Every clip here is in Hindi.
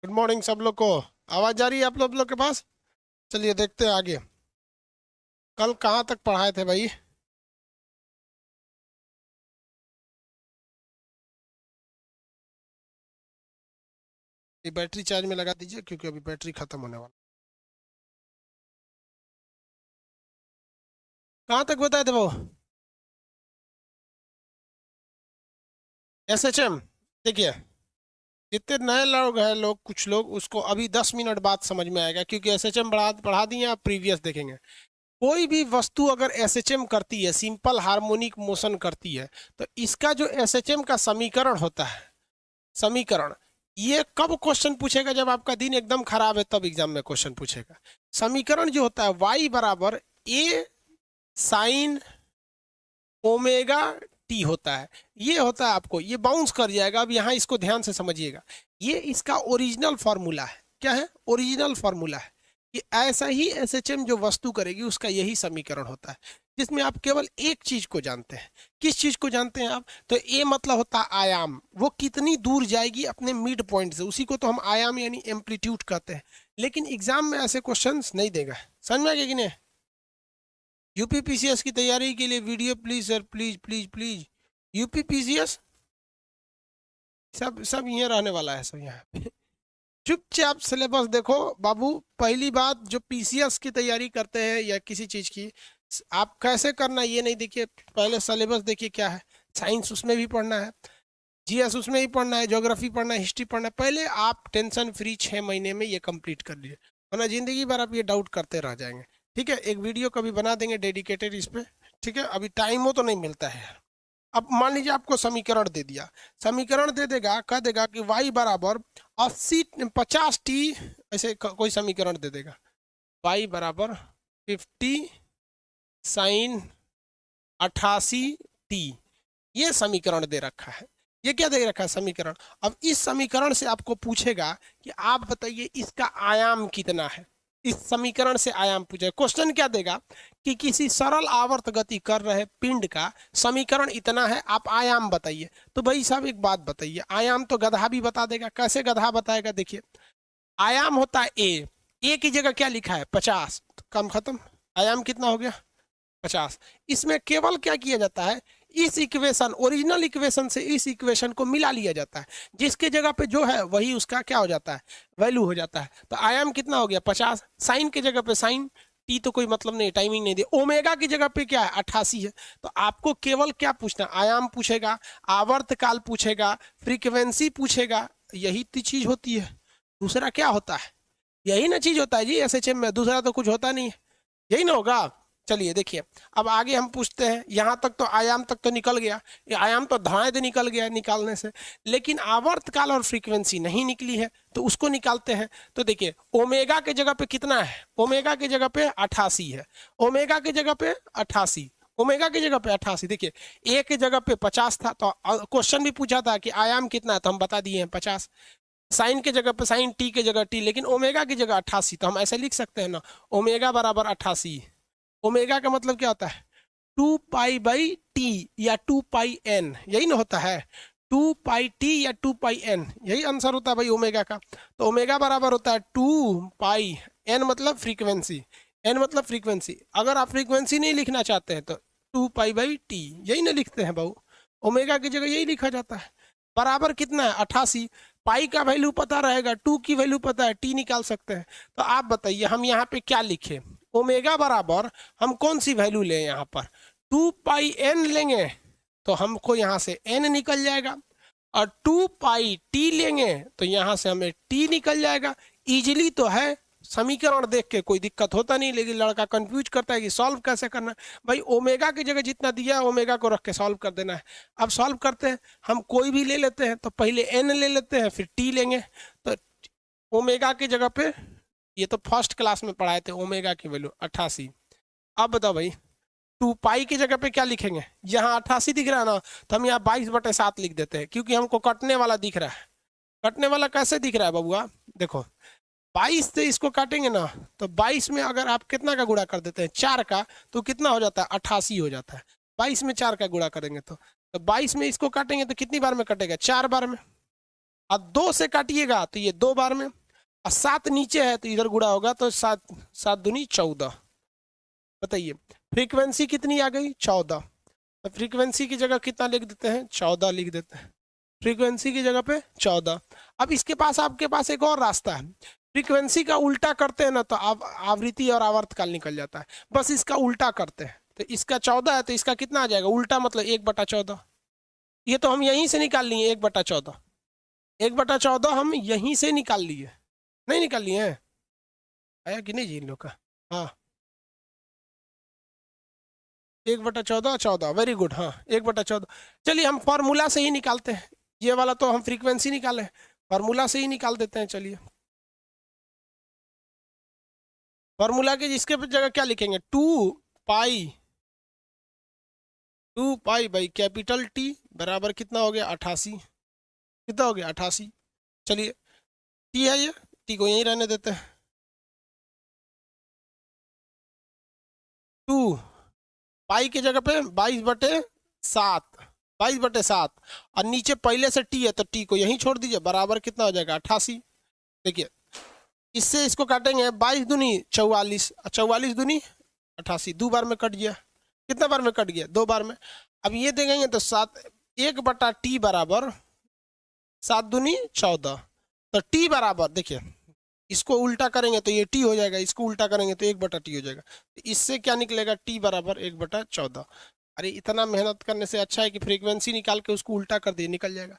गुड मॉर्निंग सब लोग को। आवाज जा रही है आप लोग के पास? चलिए देखते हैं आगे। कल कहाँ तक पढ़ाए थे भाई? ये बैटरी चार्ज में लगा दीजिए क्योंकि अभी बैटरी खत्म होने वाला। कहाँ तक बताए थे वो? एसएचएम। देखिए, जितने नए लोग हैं, कुछ लोग उसको अभी 10 मिनट बाद समझ में आएगा क्योंकि एसएचएम बढ़ा बढ़ा दिए। आप प्रीवियस देखेंगे, कोई भी वस्तु अगर एसएचएम करती है, सिंपल हार्मोनिक मोशन करती है, तो इसका जो एसएचएम का समीकरण होता है, समीकरण, ये कब क्वेश्चन पूछेगा? जब आपका दिन एकदम खराब है तब एग्जाम में क्वेश्चन पूछेगा। समीकरण जो होता है y बराबर ए साइन ओमेगा टी होता है। ये होता है, आपको ये बाउंस कर जाएगा। अब यहाँ इसको ध्यान से समझिएगा, ये इसका ओरिजिनल फॉर्मूला है। क्या है? ओरिजिनल फॉर्मूला है कि ऐसा ही एसएचएम जो वस्तु करेगी उसका यही समीकरण होता है, जिसमें आप केवल एक चीज को जानते हैं। किस चीज को जानते हैं आप? तो ए मतलब होता है आयाम, वो कितनी दूर जाएगी अपने मिड पॉइंट से, उसी को तो हम आयाम यानी एम्पलीट्यूड कहते हैं। लेकिन एग्जाम में ऐसे क्वेश्चंस नहीं देगा। समझ में आ गया कि नहीं? यूपीपीसीएस की तैयारी के लिए video please sir, please please please. UPPCS सब ये रहने वाला है, सब यहाँ पे। चुपचाप सिलेबस देखो बाबू। पहली बात, जो पीसीएस की तैयारी करते हैं या किसी चीज की, आप कैसे करना ये नहीं देखिए, पहले सिलेबस देखिए क्या है। साइंस उसमें भी पढ़ना है, जीएस उसमें भी पढ़ना है, ज्योग्राफी पढ़ना है, हिस्ट्री पढ़ना है। पहले आप टेंशन फ्री 6 महीने में ये कंप्लीट कर लीजिए, वरना जिंदगी भर आप ये डाउट करते रह जाएंगे। ठीक है, एक वीडियो कभी बना देंगे डेडिकेटेड इस पे। ठीक है, अभी टाइम हो तो नहीं मिलता है। अब मान लीजिए आपको समीकरण दे दिया, समीकरण दे देगा, कह देगा कि y बराबर 50t, ऐसे कोई समीकरण दे देगा। y बराबर 50 साइन 88t, ये समीकरण दे रखा है। ये क्या दे रखा है? समीकरण। अब इस समीकरण से आपको पूछेगा कि आप बताइए इसका आयाम कितना है। इस समीकरण से आयाम पूछे। क्वेश्चन क्या देगा कि किसी सरल आवर्त गति कर रहे पिंड का समीकरण इतना है, आप आयाम बताइए। तो भाई साहब एक बात बताइए, आयाम तो गधा भी बता देगा। कैसे गधा बताएगा? देखिए, आयाम होता है ए की जगह क्या लिखा है? 50, तो कम खत्म। आयाम कितना हो गया? 50। इसमें केवल क्या किया जाता है, इस इक्वेशन, ओरिजिनल इक्वेशन से इस इक्वेशन को मिला लिया जाता है। जिसके जगह पे जो है वही उसका क्या हो जाता है? वैल्यू हो जाता है। तो आयाम कितना हो गया? 50। साइन के जगह पे साइन टी तो कोई मतलब नहीं, टाइमिंग नहीं दी। ओमेगा की जगह पे क्या है? 88 है। तो आपको केवल क्या पूछना? आयाम पूछेगा, आवर्त काल पूछेगा, फ्रीक्वेंसी पूछेगा। यही तो चीज होती है। दूसरा क्या होता है? यही ना चीज होता है जी एसएचएम में, दूसरा तो कुछ होता नहीं है। यही ना होगा। चलिए देखिए, अब आगे हम पूछते हैं। यहाँ तक तो आयाम तक तो निकल गया, ये आयाम तो धाए दे निकल गया निकालने से। लेकिन आवर्तकाल और फ्रीक्वेंसी नहीं निकली है, तो उसको निकालते हैं। तो देखिए, ओमेगा के जगह पे कितना है? ओमेगा की जगह पे 88 है। ओमेगा की जगह पे 88, ओमेगा की जगह पे 88। देखिए, ए की जगह पे 50 था, तो क्वेश्चन भी पूछा था कि आयाम कितना है, तो हम बता दिए हैं 50। साइन के जगह पे साइन, टी के जगह टी, लेकिन ओमेगा की जगह 88, तो हम ऐसे लिख सकते हैं ना, ओमेगा बराबर 88। ओमेगा का मतलब क्या होता है? 2 पाई/टी या 2 पाई/n, यही ना होता है। 2 पाई/टी या 2 पाई/n, यही आंसर होता है भाई ओमेगा का। तो ओमेगा बराबर होता है 2 पाई, n मतलब फ्रीक्वेंसी, n मतलब फ्रीक्वेंसी। अगर आप फ्रीक्वेंसी नहीं लिखना चाहते हैं तो 2 पाई/टी यही ना लिखते हैं भाऊ, ओमेगा की जगह यही लिखा जाता है। बराबर कितना है? 88। पाई का वैल्यू पता रहेगा, 2 की वैल्यू पता है, टी निकाल सकते हैं। तो आप बताइए हम यहाँ पे क्या लिखे? ओमेगा बराबर, हम कौन सी वैल्यू लें यहाँ पर? 2 पाई/n लेंगे तो हमको यहाँ से n निकल जाएगा, और 2 पाई/t लेंगे तो यहाँ से हमें t निकल जाएगा। इजीली तो है, समीकरण देख के कोई दिक्कत होता नहीं। लेकिन लड़का कंफ्यूज करता है कि सॉल्व कैसे करना है। भाई ओमेगा की जगह जितना दिया है ओमेगा को रख के सॉल्व कर देना है। अब सॉल्व करते हैं, हम कोई भी ले लेते हैं, तो पहले n ले लेते हैं फिर t लेंगे। तो ओमेगा की जगह पे, ये तो फर्स्ट क्लास में पढ़ाए थे, ओमेगा की वैल्यू 88। अब बताओ भाई, 2 पाई की जगह पे क्या लिखेंगे? यहाँ 88 दिख रहा है ना, तो हम यहाँ 22/7 लिख देते हैं, क्योंकि हमको कटने वाला दिख रहा है। कटने वाला कैसे दिख रहा है बबुआ? देखो, 22 से इसको काटेंगे ना, तो 22 में अगर आप कितना का गुणा कर देते हैं? 4 का, तो कितना हो जाता है? 88 हो जाता है। 22 में 4 का गुणा करेंगे तो 22 में इसको काटेंगे तो कितनी बार में कटेगा? 4 बार में। और 2 से काटिएगा तो ये 2 बार में, और 7 नीचे है तो इधर गुणा होगा तो 7 7 दूनी 14। बताइए फ्रीक्वेंसी कितनी आ गई 14। तो फ्रीक्वेंसी की जगह कितना लिख देते हैं 14 लिख देते हैं, फ्रीक्वेंसी की जगह पे 14। अब इसके पास आपके पास एक और रास्ता है, फ्रीक्वेंसी का उल्टा करते हैं ना तो आवृत्ति और आवर्तकाल निकल जाता है, बस इसका उल्टा करते हैं तो इसका 14 है तो इसका कितना आ जाएगा उल्टा, मतलब 1/14। ये तो हम यहीं से निकाल लिए 1/14, 1/14 हम यहीं से निकाल लिए, नहीं निकाल लिए हैं? आया कि नहीं जी इन लोग का? हाँ 1/14 14, वेरी गुड। हाँ 1/14। चलिए हम फॉर्मूला से ही निकालते हैं, ये वाला तो हम फ्रीक्वेंसी निकाले, फॉर्मूला से ही निकाल देते हैं। चलिए फॉर्मूला के जिसके जगह क्या लिखेंगे 2 पाई बाई कैपिटल टी बराबर कितना हो गया 88, कितना हो गया 88। चलिए टी है ये, टी को यहीं रहने देते हैं। 2 पाई की जगह पे 22/7, 22/7, और नीचे पहले से टी है तो टी को यहीं छोड़ दीजिए, बराबर कितना हो जाएगा 88। देखिए इससे इसको काटेंगे 22 दूनी 44, 44 दूनी 88, 2 बार में कट गया, कितना बार में कट गया 2 बार में। अब ये देखेंगे तो 7 1/t बराबर 7 दूनी 14, तो टी बराबर देखिए इसको उल्टा करेंगे तो ये टी हो जाएगा, इसको उल्टा करेंगे तो 1/t हो जाएगा, तो इससे क्या निकलेगा टी बराबर 1/14। अरे इतना मेहनत करने से अच्छा है कि फ्रीक्वेंसी निकाल के उसको उल्टा कर दिए, निकल जाएगा।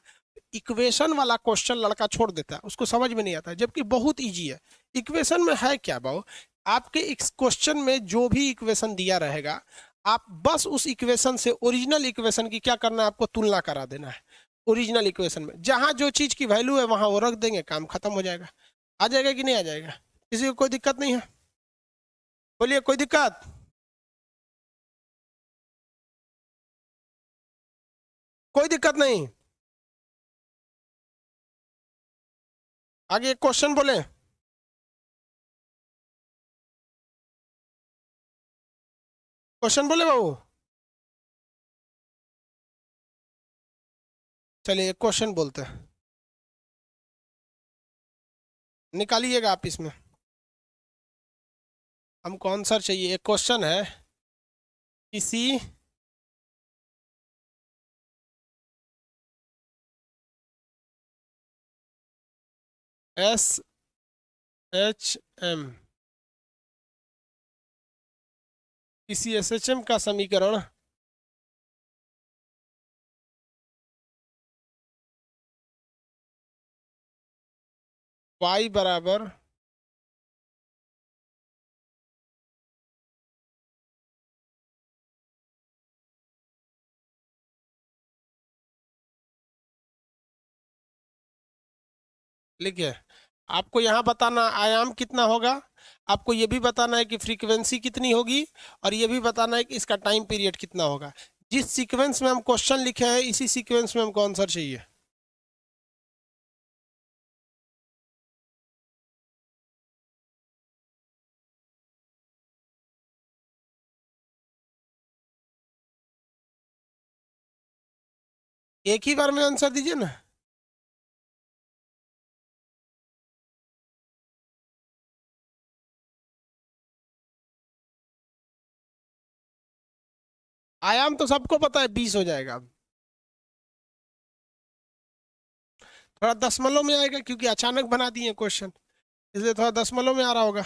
इक्वेशन वाला क्वेश्चन लड़का छोड़ देता है, उसको समझ में नहीं आता है, जबकि बहुत इजी है। इक्वेशन में है क्या बाबू, आपके इस क्वेश्चन में जो भी इक्वेशन दिया रहेगा आप बस उस इक्वेशन से ओरिजिनल इक्वेशन की क्या करना है, आपको तुलना करा देना है। ओरिजिनल इक्वेशन में जहां जो चीज की वैल्यू है वहां वो रख देंगे, काम खत्म हो जाएगा। आ जाएगा कि नहीं आ जाएगा? किसी को कोई दिक्कत नहीं है? बोलिए कोई दिक्कत? कोई दिक्कत नहीं? आगे एक क्वेश्चन बोले। क्वेश्चन बोले बाबू। चलिए एक क्वेश्चन बोलते हैं, निकालिएगा आप इसमें, हमको आंसर चाहिए। एक क्वेश्चन है, किसी SHM, किसी SHM का समीकरण y बराबर लिखिए, आपको यहाँ बताना आयाम कितना होगा, आपको ये भी बताना है कि फ्रीक्वेंसी कितनी होगी, और ये भी बताना है कि इसका टाइम पीरियड कितना होगा। जिस सीक्वेंस में हम क्वेश्चन लिखे हैं इसी सीक्वेंस में हमको आंसर चाहिए। एक ही बार में आंसर दीजिए ना। आयाम तो सबको पता है 20 हो जाएगा, थोड़ा दशमलव में आएगा क्योंकि अचानक बना दिए क्वेश्चन, इसलिए थोड़ा दशमलव में आ रहा होगा।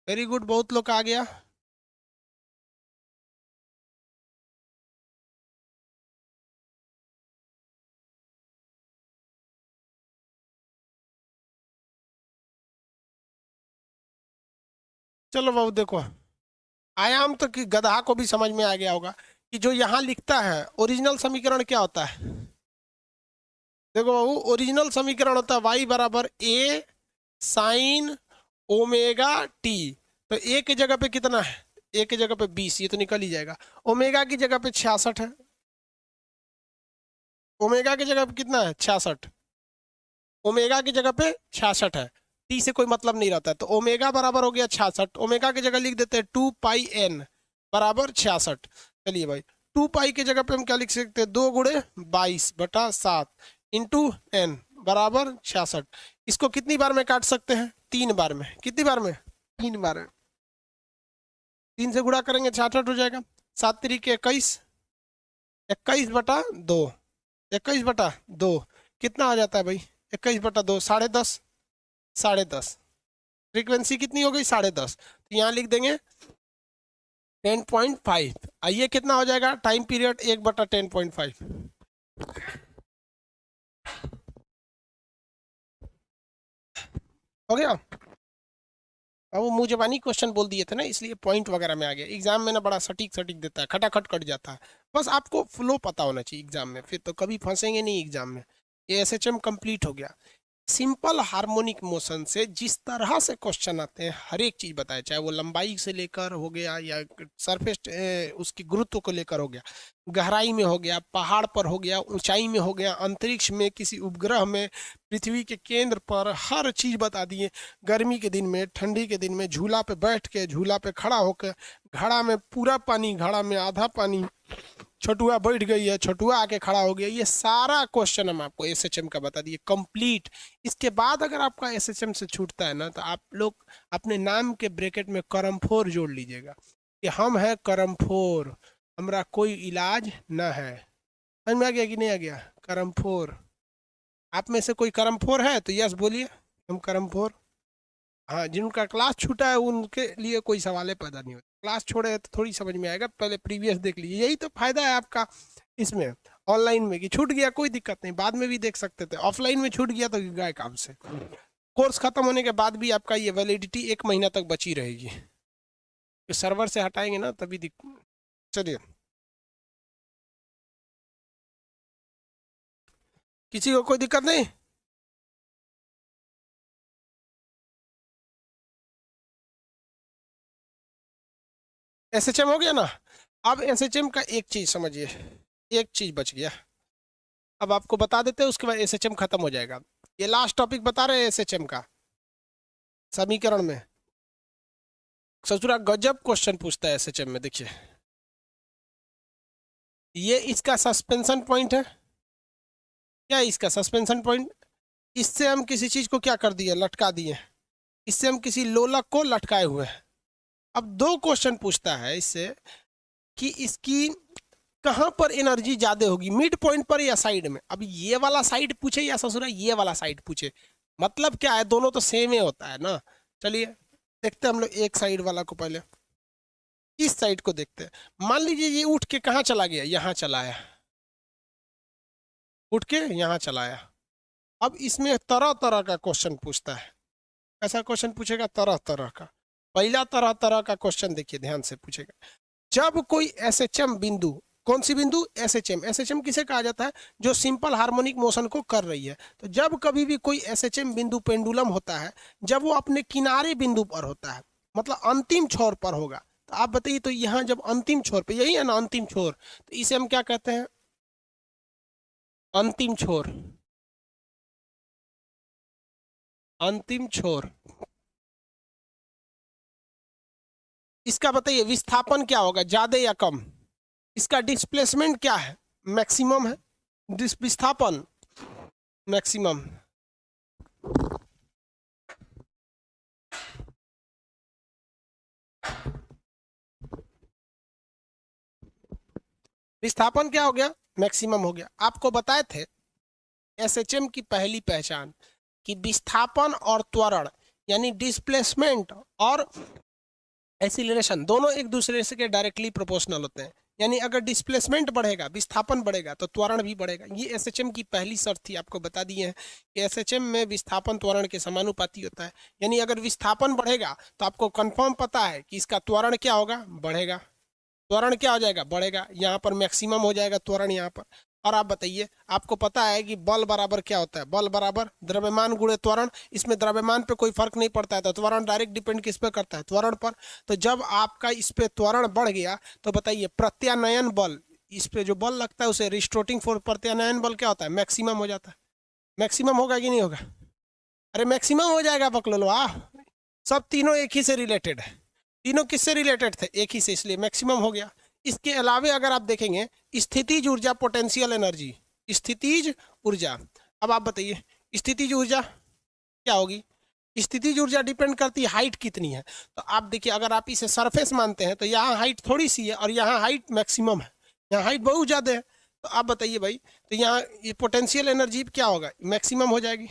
वेरी गुड, बहुत लोग का आ गया। चलो बाबू देखो, आयाम तो कि गधा को भी समझ में आ गया होगा कि जो यहाँ लिखता है ओरिजिनल समीकरण क्या होता है। देखो बाबू ओरिजिनल समीकरण होता है y बराबर a साइन ओमेगा टी। तो a की जगह पे कितना है, a की जगह पे 20, ये तो निकल ही जाएगा। ओमेगा की जगह पे 66 है, ओमेगा की जगह पे कितना है 66, ओमेगा की जगह पे 66 है, टी से कोई मतलब नहीं रहता है, तो ओमेगा बराबर हो गया 66। ओमेगा की जगह लिख देते हैं 2πn बराबर 66। चलिए भाई 2 पाई की जगह पे हम क्या लिख सकते हैं 2 × 22/7, इंटू एन बराबर 66। इसको कितनी बार में काट सकते हैं? 3 बार में। कितनी बार में? 3 बार में। 3 से गुणा करेंगे 66 हो जाएगा। 7 तरीके 21, 21/2, 21/2 कितना आ जाता है भाई? 21/2 10.5, 10.5। फ्रीक्वेंसी कितनी हो गई? 10.5। तो यहाँ लिख देंगे 10.5। आइए कितना हो जाएगा? Time period 1/10.5। हो गया। अब वो मुँह जबानी क्वेश्चन बोल दिए थे ना, इसलिए पॉइंट वगैरह में आ गया। एग्जाम में ना बड़ा सटीक सटीक देता है, खटाखट कट जाता है। बस आपको फ्लो पता होना चाहिए एग्जाम में, फिर तो कभी फंसेंगे नहीं एग्जाम में। ये एसएचएम कंप्लीट हो गया। सिंपल हार्मोनिक मोशन से जिस तरह से क्वेश्चन आते हैं हर एक चीज बताए, चाहे वो लंबाई से लेकर हो गया या सरफेस उसकी गुरुत्व को लेकर हो गया, गहराई में हो गया, पहाड़ पर हो गया, ऊंचाई में हो गया, अंतरिक्ष में, किसी उपग्रह में, पृथ्वी के केंद्र पर, हर चीज बता दिए। गर्मी के दिन में, ठंडी के दिन में, झूला पे बैठ के, झूला पे खड़ा होकर, घड़ा में पूरा पानी, घड़ा में आधा पानी, छोटुआ बैठ गई है, छोटुआ आके खड़ा हो गया, ये सारा क्वेश्चन हम आपको एसएचएम का बता दिए कंप्लीट। इसके बाद अगर आपका एसएचएम से छूटता है ना, तो आप लोग अपने नाम के ब्रैकेट में करमफोर जोड़ लीजिएगा कि हम है करमफोर, हमारा कोई इलाज न है। समझ में आ गया कि नहीं आ गया? करमफोर। आप में से कोई करमफोर है तो यस बोलिए, हम करमफोर। हाँ, जिनका क्लास छूटा है उनके लिए कोई सवाल पैदा नहीं होता। क्लास छोड़े तो थोड़ी समझ में आएगा, पहले प्रीवियस देख लीजिए। यही तो फायदा है आपका इसमें ऑनलाइन में, कि छूट गया कोई दिक्कत नहीं, बाद में भी देख सकते थे। ऑफलाइन में छूट गया तो गए काम से। कोर्स खत्म होने के बाद भी आपका ये वैलिडिटी 1 महीना तक बची रहेगी। तो सर्वर से हटाएंगे ना तभी चलिए, किसी को कोई दिक्कत नहीं? एसएचएम हो गया ना। अब एसएचएम का एक चीज समझिए, एक चीज बच गया, अब आपको बता देते हैं, उसके बाद एसएचएम खत्म हो जाएगा। ये लास्ट टॉपिक बता रहे हैं एसएचएम का। समीकरण में ससुरा गजब क्वेश्चन पूछता है एसएचएम में। देखिए, ये इसका सस्पेंशन पॉइंट है। क्या है इसका सस्पेंशन पॉइंट? इससे हम किसी चीज को क्या कर दिए? लटका दिए। इससे हम किसी लोलक को लटकाए हुए हैं। अब 2 क्वेश्चन पूछता है इससे कि इसकी कहां पर एनर्जी ज्यादा होगी, मिड पॉइंट पर या साइड में। अब ये वाला साइड पूछे या ससुरा ये वाला साइड पूछे, मतलब क्या है? दोनों तो सेम ही होता है ना। चलिए देखते हैं हम लोग एक साइड वाला को पहले। इस साइड को देखते हैं। मान लीजिए ये उठ के कहाँ चला गया? यहाँ चला आया, उठ के यहाँ चला आया। अब इसमें तरह तरह का क्वेश्चन पूछता है। ऐसा क्वेश्चन पूछेगा तरह तरह का। पहला तरह तरह का क्वेश्चन देखिए, ध्यान से पूछेगा। जब कोई एसएचएम बिंदु, कौन सी बिंदु? एसएचएम। एसएचएम किसे कहा जाता है? जो सिंपल हार्मोनिक मोशन को कर रही है। तो जब कभी भी कोई एसएचएम बिंदु पेंडुलम होता है, जब वो अपने किनारे बिंदु पर होता है, मतलब अंतिम छोर पर होगा, तो आप बताइए, तो यहाँ जब अंतिम छोर पे, यही है ना अंतिम छोर, तो इसे हम क्या कहते हैं? अंतिम छोर। अंतिम छोर। इसका बताइए विस्थापन क्या होगा, ज्यादा या कम? इसका डिस्प्लेसमेंट क्या है? मैक्सिमम है। विस्थापन मैक्सिमम। विस्थापन क्या हो गया? मैक्सिमम हो गया। आपको बताए थे एसएचएम की पहली पहचान कि विस्थापन और त्वरण, यानी डिस्प्लेसमेंट और एक्सीलरेशन, दोनों एक दूसरे से के डायरेक्टली प्रोपोर्शनल होते हैं। यानी अगर डिस्प्लेसमेंट बढ़ेगा, विस्थापन बढ़ेगा, तो त्वरण भी बढ़ेगा। ये एसएचएम की पहली शर्त थी, आपको बता दिए हैं कि एसएचएम में विस्थापन त्वरण के समानुपाती होता है। यानी अगर विस्थापन बढ़ेगा तो आपको कंफर्म पता है कि इसका त्वरण क्या होगा? बढ़ेगा। त्वरण क्या हो जाएगा? बढ़ेगा। यहाँ पर मैक्सिमम हो जाएगा त्वरण यहाँ पर। और आप बताइए, आपको पता है कि बल बराबर क्या होता है? बल बराबर द्रव्यमान गुणे त्वरण। इसमें द्रव्यमान पे कोई फर्क नहीं पड़ता है, तो त्वरण डायरेक्ट डिपेंड किस पे करता है? त्वरण पर। तो जब आपका इस पे त्वरण बढ़ गया, तो बताइए प्रत्यानयन बल, इस पे जो बल लगता है उसे रिस्टोरिंग फोर्स, प्रत्यानयन बल क्या होता है? मैक्सिमम हो जाता है। मैक्सिमम होगा कि नहीं होगा? अरे मैक्सिमम हो जाएगा बकलोल, वाह। सब तीनों एक ही से रिलेटेड है। तीनों किससे रिलेटेड थे? एक ही से, इसलिए मैक्सिमम हो गया। इसके अलावे अगर आप देखेंगे स्थितिज ऊर्जा, पोटेंशियल एनर्जी, स्थितिज ऊर्जा। अब आप बताइए स्थितिज ऊर्जा क्या होगी। स्थितिज ऊर्जा डिपेंड करती है हाइट कितनी है। तो आप देखिए अगर आप इसे सरफेस मानते हैं तो यहाँ हाइट थोड़ी सी है और यहाँ हाइट मैक्सिमम है, यहाँ हाइट बहुत ज़्यादा है। तो आप बताइए भाई, तो यहाँ ये पोटेंशियल एनर्जी क्या होगा, मैक्सिमम हो जाएगी।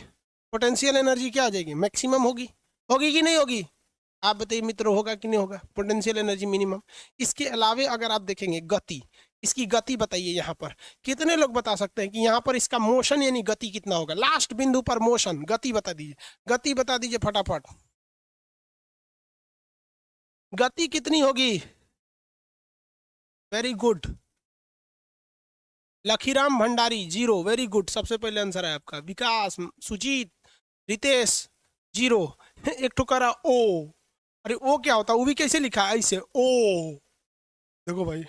पोटेंशियल एनर्जी क्या हो जाएगी, मैक्सिमम होगी। होगी कि नहीं होगी, आप बताइए मित्रों, होगा कि नहीं होगा, पोटेंशियल एनर्जी मिनिमम। इसके अलावे अगर आप देखेंगे गति, इसकी गति बताइए यहाँ पर कितने लोग बता सकते हैं कि यहाँ पर इसका मोशन यानी गति कितना होगा। लास्ट बिंदु पर मोशन, गति बता दीजिए, गति बता दीजिए फटाफट, गति कितनी होगी। Very good, Lakhiram Bhandari 0, very good, सबसे पहले आंसर है आपका। विकास, सुजीत, रितेश 0। एक ठुकारा ओ, अरे ओ क्या होता है, वो भी कैसे लिखा है ऐसे ओ, देखो भाई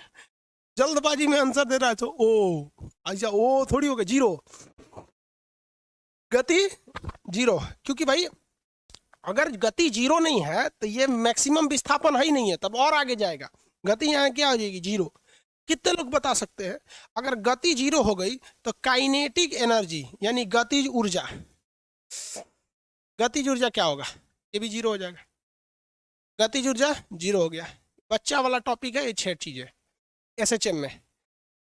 जल्दबाजी में आंसर दे रहा है तो ओ, ऐसा ओ थोड़ी होगा 0, गति 0। क्योंकि भाई अगर गति 0 नहीं है तो ये मैक्सिमम विस्थापन है ही नहीं है, तब और आगे जाएगा। गति यहाँ क्या हो जाएगी 0। कितने लोग बता सकते हैं अगर गति 0 हो गई तो काइनेटिक एनर्जी यानी गतिज ऊर्जा, गतिज ऊर्जा क्या होगा, ये भी 0 हो जाएगा। गतिज ऊर्जा 0 हो गया। बच्चा वाला टॉपिक है ये 6 चीजें एसएचएम में।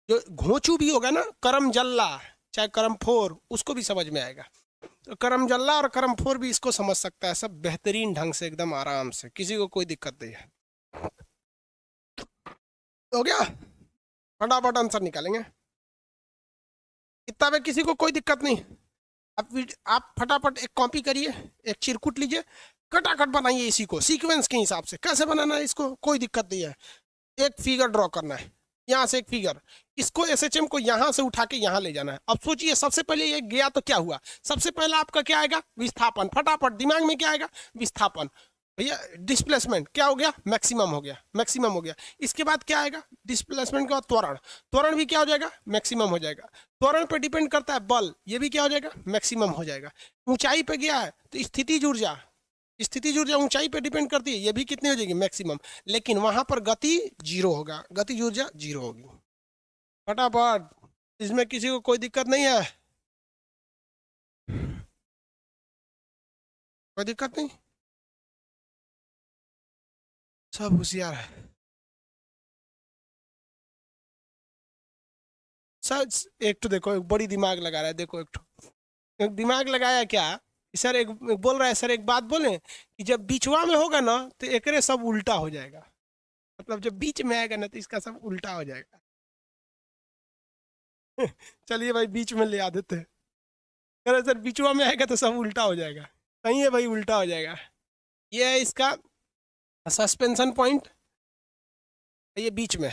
जो घोंचू भी होगा ना, करम जल्ला चाहे करम फोर, उसको भी समझ में आएगा। तो करम जल्ला और करम फोर भी इसको समझ सकता है सब बेहतरीन ढंग से, एकदम आराम से, किसी को कोई दिक्कत नहीं है। हो गया, फटाफट आंसर निकालेंगे, इतना में किसी को कोई दिक्कत नहीं। आप फटाफट एक कॉपी करिए, एक चिरकुट लीजिए, कटाकट बनाइए इसी को सीक्वेंस के हिसाब से। कैसे बनाना है इसको, कोई दिक्कत नहीं है। एक फिगर ड्रॉ करना है, यहाँ से एक फिगर, इसको एसएचएम को यहाँ से उठा के यहाँ ले जाना है। अब सोचिए सबसे पहले ये गया तो क्या हुआ, सबसे पहले आपका क्या आएगा, विस्थापन। फटाफट दिमाग में क्या आएगा, विस्थापन। भैया डिस्प्लेसमेंट क्या हो गया, मैक्सिमम हो गया, मैक्सिमम हो गया। इसके बाद क्या आएगा, डिस्प्लेसमेंट के बाद त्वरण, त्वरण भी क्या हो जाएगा, मैक्सिमम हो जाएगा। त्वरण पे डिपेंड करता है बल, ये भी क्या हो जाएगा, मैक्सिमम हो जाएगा। ऊंचाई पे गया है तो स्थितिज ऊर्जा, स्थितिज ऊर्जा ऊंचाई पे डिपेंड करती है, ये भी कितनी हो जाएगी, मैक्सिमम। लेकिन वहां पर गति 0 होगा, गतिज ऊर्जा 0 होगी। फटाफट, इसमें किसी को कोई दिक्कत नहीं है, कोई दिक्कत नहीं, सब होशियार है सर। एक तो देखो, एक बड़ी दिमाग लगा रहा है, देखो एक दिमाग लगाया क्या सर, एक बोल रहा है सर, एक बात बोले कि जब बीचवा में होगा ना तो एकरे सब उल्टा हो जाएगा, मतलब जब बीच में आएगा ना तो इसका सब उल्टा हो जाएगा। चलिए भाई बीच में ले आ देते हैं। अरे सर बीचवा में आएगा तो सब उल्टा हो जाएगा, सही है भाई, उल्टा हो जाएगा। ये है इसका सस्पेंशन पॉइंट, ये बीच में,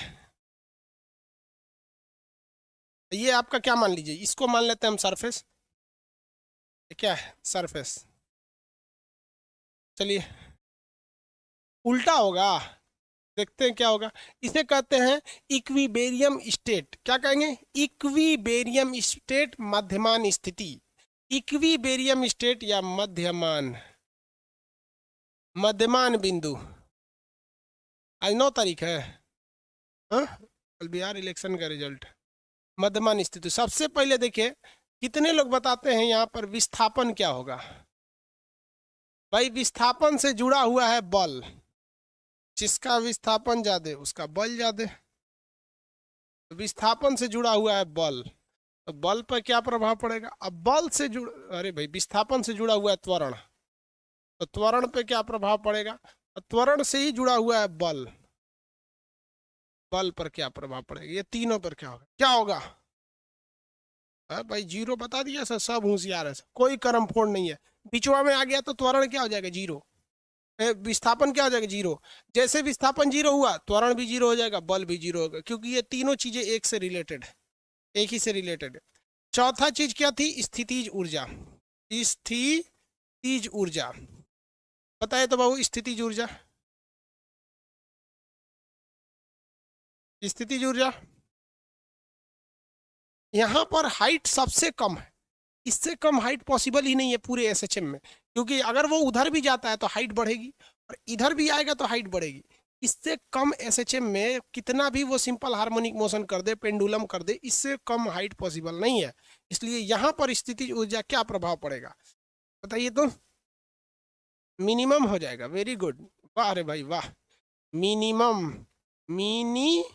ये आपका क्या मान लीजिए, इसको मान लेते हैं हम सरफेस, क्या है सरफेस। चलिए उल्टा होगा, देखते हैं क्या होगा। इसे कहते हैं इक्विबेरियम स्टेट, क्या कहेंगे, इक्विबेरियम स्टेट, मध्यमान स्थिति। इक्विबेरियम स्टेट या मध्यमान, मध्यमान बिंदु। आज 9 तारीख है, हाँ कल बिहार इलेक्शन का रिजल्ट। मध्यमान स्थिति, सबसे पहले देखिए कितने लोग बताते हैं यहाँ पर विस्थापन क्या होगा। भाई विस्थापन से जुड़ा हुआ है बल, जिसका विस्थापन ज्यादा उसका बल ज्यादा। विस्थापन से जुड़ा हुआ है बल, तो बल पर क्या प्रभाव पड़ेगा। अब बल से जुड़, अरे भाई विस्थापन से जुड़ा हुआ है त्वरण, तो त्वरण पे क्या प्रभाव पड़ेगा, त्वरण से ही जुड़ा हुआ है बल, बल पर क्या प्रभाव पड़ेगा। ये तीनों पर क्या होगा, क्या होगा भाई 0 बता दिया सर, सब होशियार है, कोई कर्म फोड़ नहीं है। बिचवा में आ गया तो त्वरण क्या हो जाएगा 0, विस्थापन क्या हो जाएगा 0। जैसे विस्थापन 0 हुआ त्वरण भी 0 हो जाएगा, बल भी 0 होगा, क्योंकि ये तीनों चीजें एक से रिलेटेड है, एक ही से रिलेटेड है। चौथा चीज क्या थी, स्थितिज ऊर्जा। स्थितिज ऊर्जा बताए तो बाबू, स्थितिज ऊर्जा, स्थितिज ऊर्जा यहाँ पर हाइट सबसे कम है, इससे कम हाइट पॉसिबल ही नहीं है पूरे एसएचएम में, क्योंकि अगर वो उधर भी जाता है तो हाइट बढ़ेगी और इधर भी आएगा तो हाइट बढ़ेगी। इससे कम एसएचएम में कितना भी वो सिंपल हार्मोनिक मोशन कर दे, पेंडुलम कर दे, इससे कम हाइट पॉसिबल नहीं है। इसलिए यहाँ पर स्थितिज ऊर्जा क्या प्रभाव पड़ेगा बताइए तो? मिनिमम हो जाएगा। वेरी गुड, वाह रे भाई वाह। मिनिमम, मिनिमम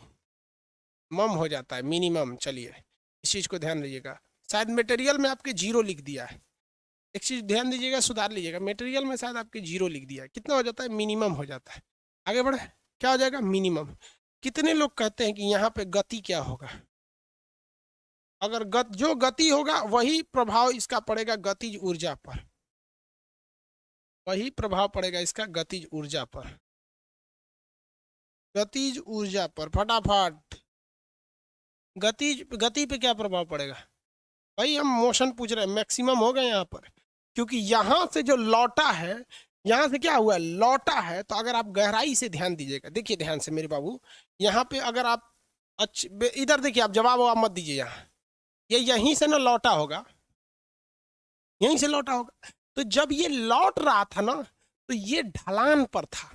हो जाता है, मिनिमम। चलिए इस चीज को ध्यान रखिएगा। शायद मटेरियल में आपके जीरो लिख दिया है, एक चीज ध्यान दीजिएगा, सुधार लीजिएगा। मटेरियल में शायद आपके जीरो लिख दिया है। कितना हो जाता है? मिनिमम हो जाता है। आगे बढ़े, क्या हो जाएगा? मिनिमम। कितने लोग कहते हैं कि यहाँ पे गति क्या होगा? अगर जो गति होगा वही प्रभाव इसका पड़ेगा गतिज ऊर्जा पर, वही प्रभाव पड़ेगा इसका गतिज ऊर्जा पर, गतिज ऊर्जा पर। फटाफट, गति पे क्या प्रभाव पड़ेगा? भाई हम मोशन पूछ रहे हैं, मैक्सिमम हो गए यहाँ पर, क्योंकि यहाँ से जो लौटा है, यहाँ से क्या हुआ? लौटा है। तो अगर आप गहराई से ध्यान दीजिएगा, देखिए ध्यान से मेरे बाबू, यहाँ पे अगर आप इधर देखिए, आप जवाब मत दीजिए। यहाँ ये यहीं से ना लौटा होगा, यहीं से लौटा होगा। तो जब ये लौट रहा था ना, तो ये ढलान पर था,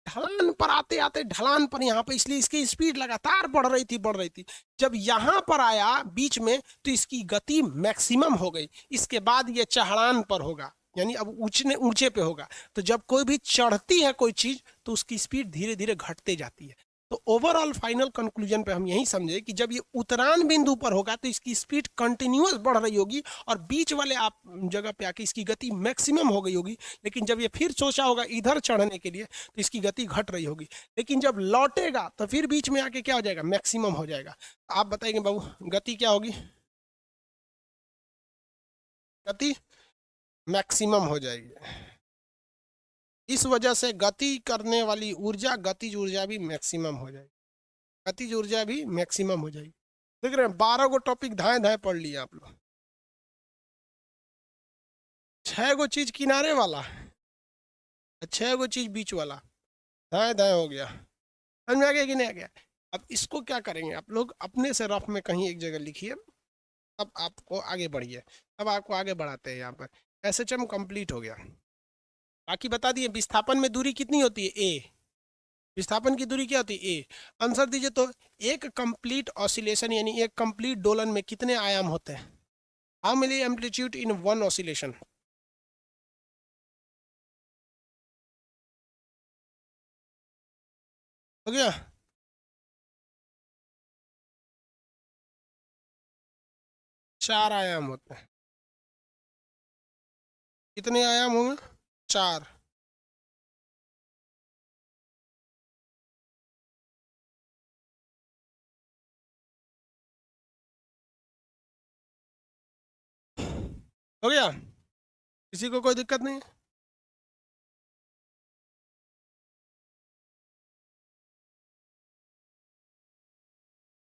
ढलान पर आते आते ढलान पर यहाँ पे, इसलिए इसकी स्पीड लगातार बढ़ रही थी, बढ़ रही थी। जब यहाँ पर आया बीच में, तो इसकी गति मैक्सिमम हो गई। इसके बाद ये चढ़ान पर होगा, यानी अब ऊंचे पे होगा। तो जब कोई भी चढ़ती है कोई चीज, तो उसकी स्पीड धीरे धीरे घटते जाती है। तो ओवरऑल फाइनल कंक्लूजन पे हम यही समझे कि जब ये उतरान बिंदु पर होगा, तो इसकी स्पीड कंटिन्यूअस बढ़ रही होगी, और बीच वाले आप जगह पे आके इसकी गति मैक्सिमम हो गई होगी। लेकिन जब ये फिर सोचा होगा इधर चढ़ने के लिए, तो इसकी गति घट रही होगी। लेकिन जब लौटेगा तो फिर बीच में आके क्या हो जाएगा? मैक्सिमम हो जाएगा। आप बताएंगे बाबू गति क्या होगी? गति मैक्सिमम हो जाएगी। इस वजह से गति करने वाली ऊर्जा, गतिज ऊर्जा भी मैक्सिमम हो जाएगी, गतिज ऊर्जा भी मैक्सिमम हो जाएगी। देख रहे हैं, 12 गो टॉपिक धाए धाए पढ़ लिया आप लोग। 6 गो चीज किनारे वाला, 6 गो चीज बीच वाला, धाए धाए हो गया। समझ में आ गया कि नहीं आ गया? अब इसको क्या करेंगे आप लोग? अपने से रफ में कहीं एक जगह लिखिए, अब आपको आगे बढ़िए। अब आपको आगे बढ़ाते हैं। यहाँ पर एसएचएम कंप्लीट हो गया। बाकी बता दिए, विस्थापन में दूरी कितनी होती है? ए। विस्थापन की दूरी क्या होती है? ए। आंसर दीजिए तो। एक कंप्लीट ऑसिलेशन यानी एक कंप्लीट दोलन में कितने आयाम होते हैं? How many amplitude in one oscillation? हो गया? चार आयाम होते हैं। कितने आयाम होंगे? चार। हो गया? किसी को कोई दिक्कत नहीं है?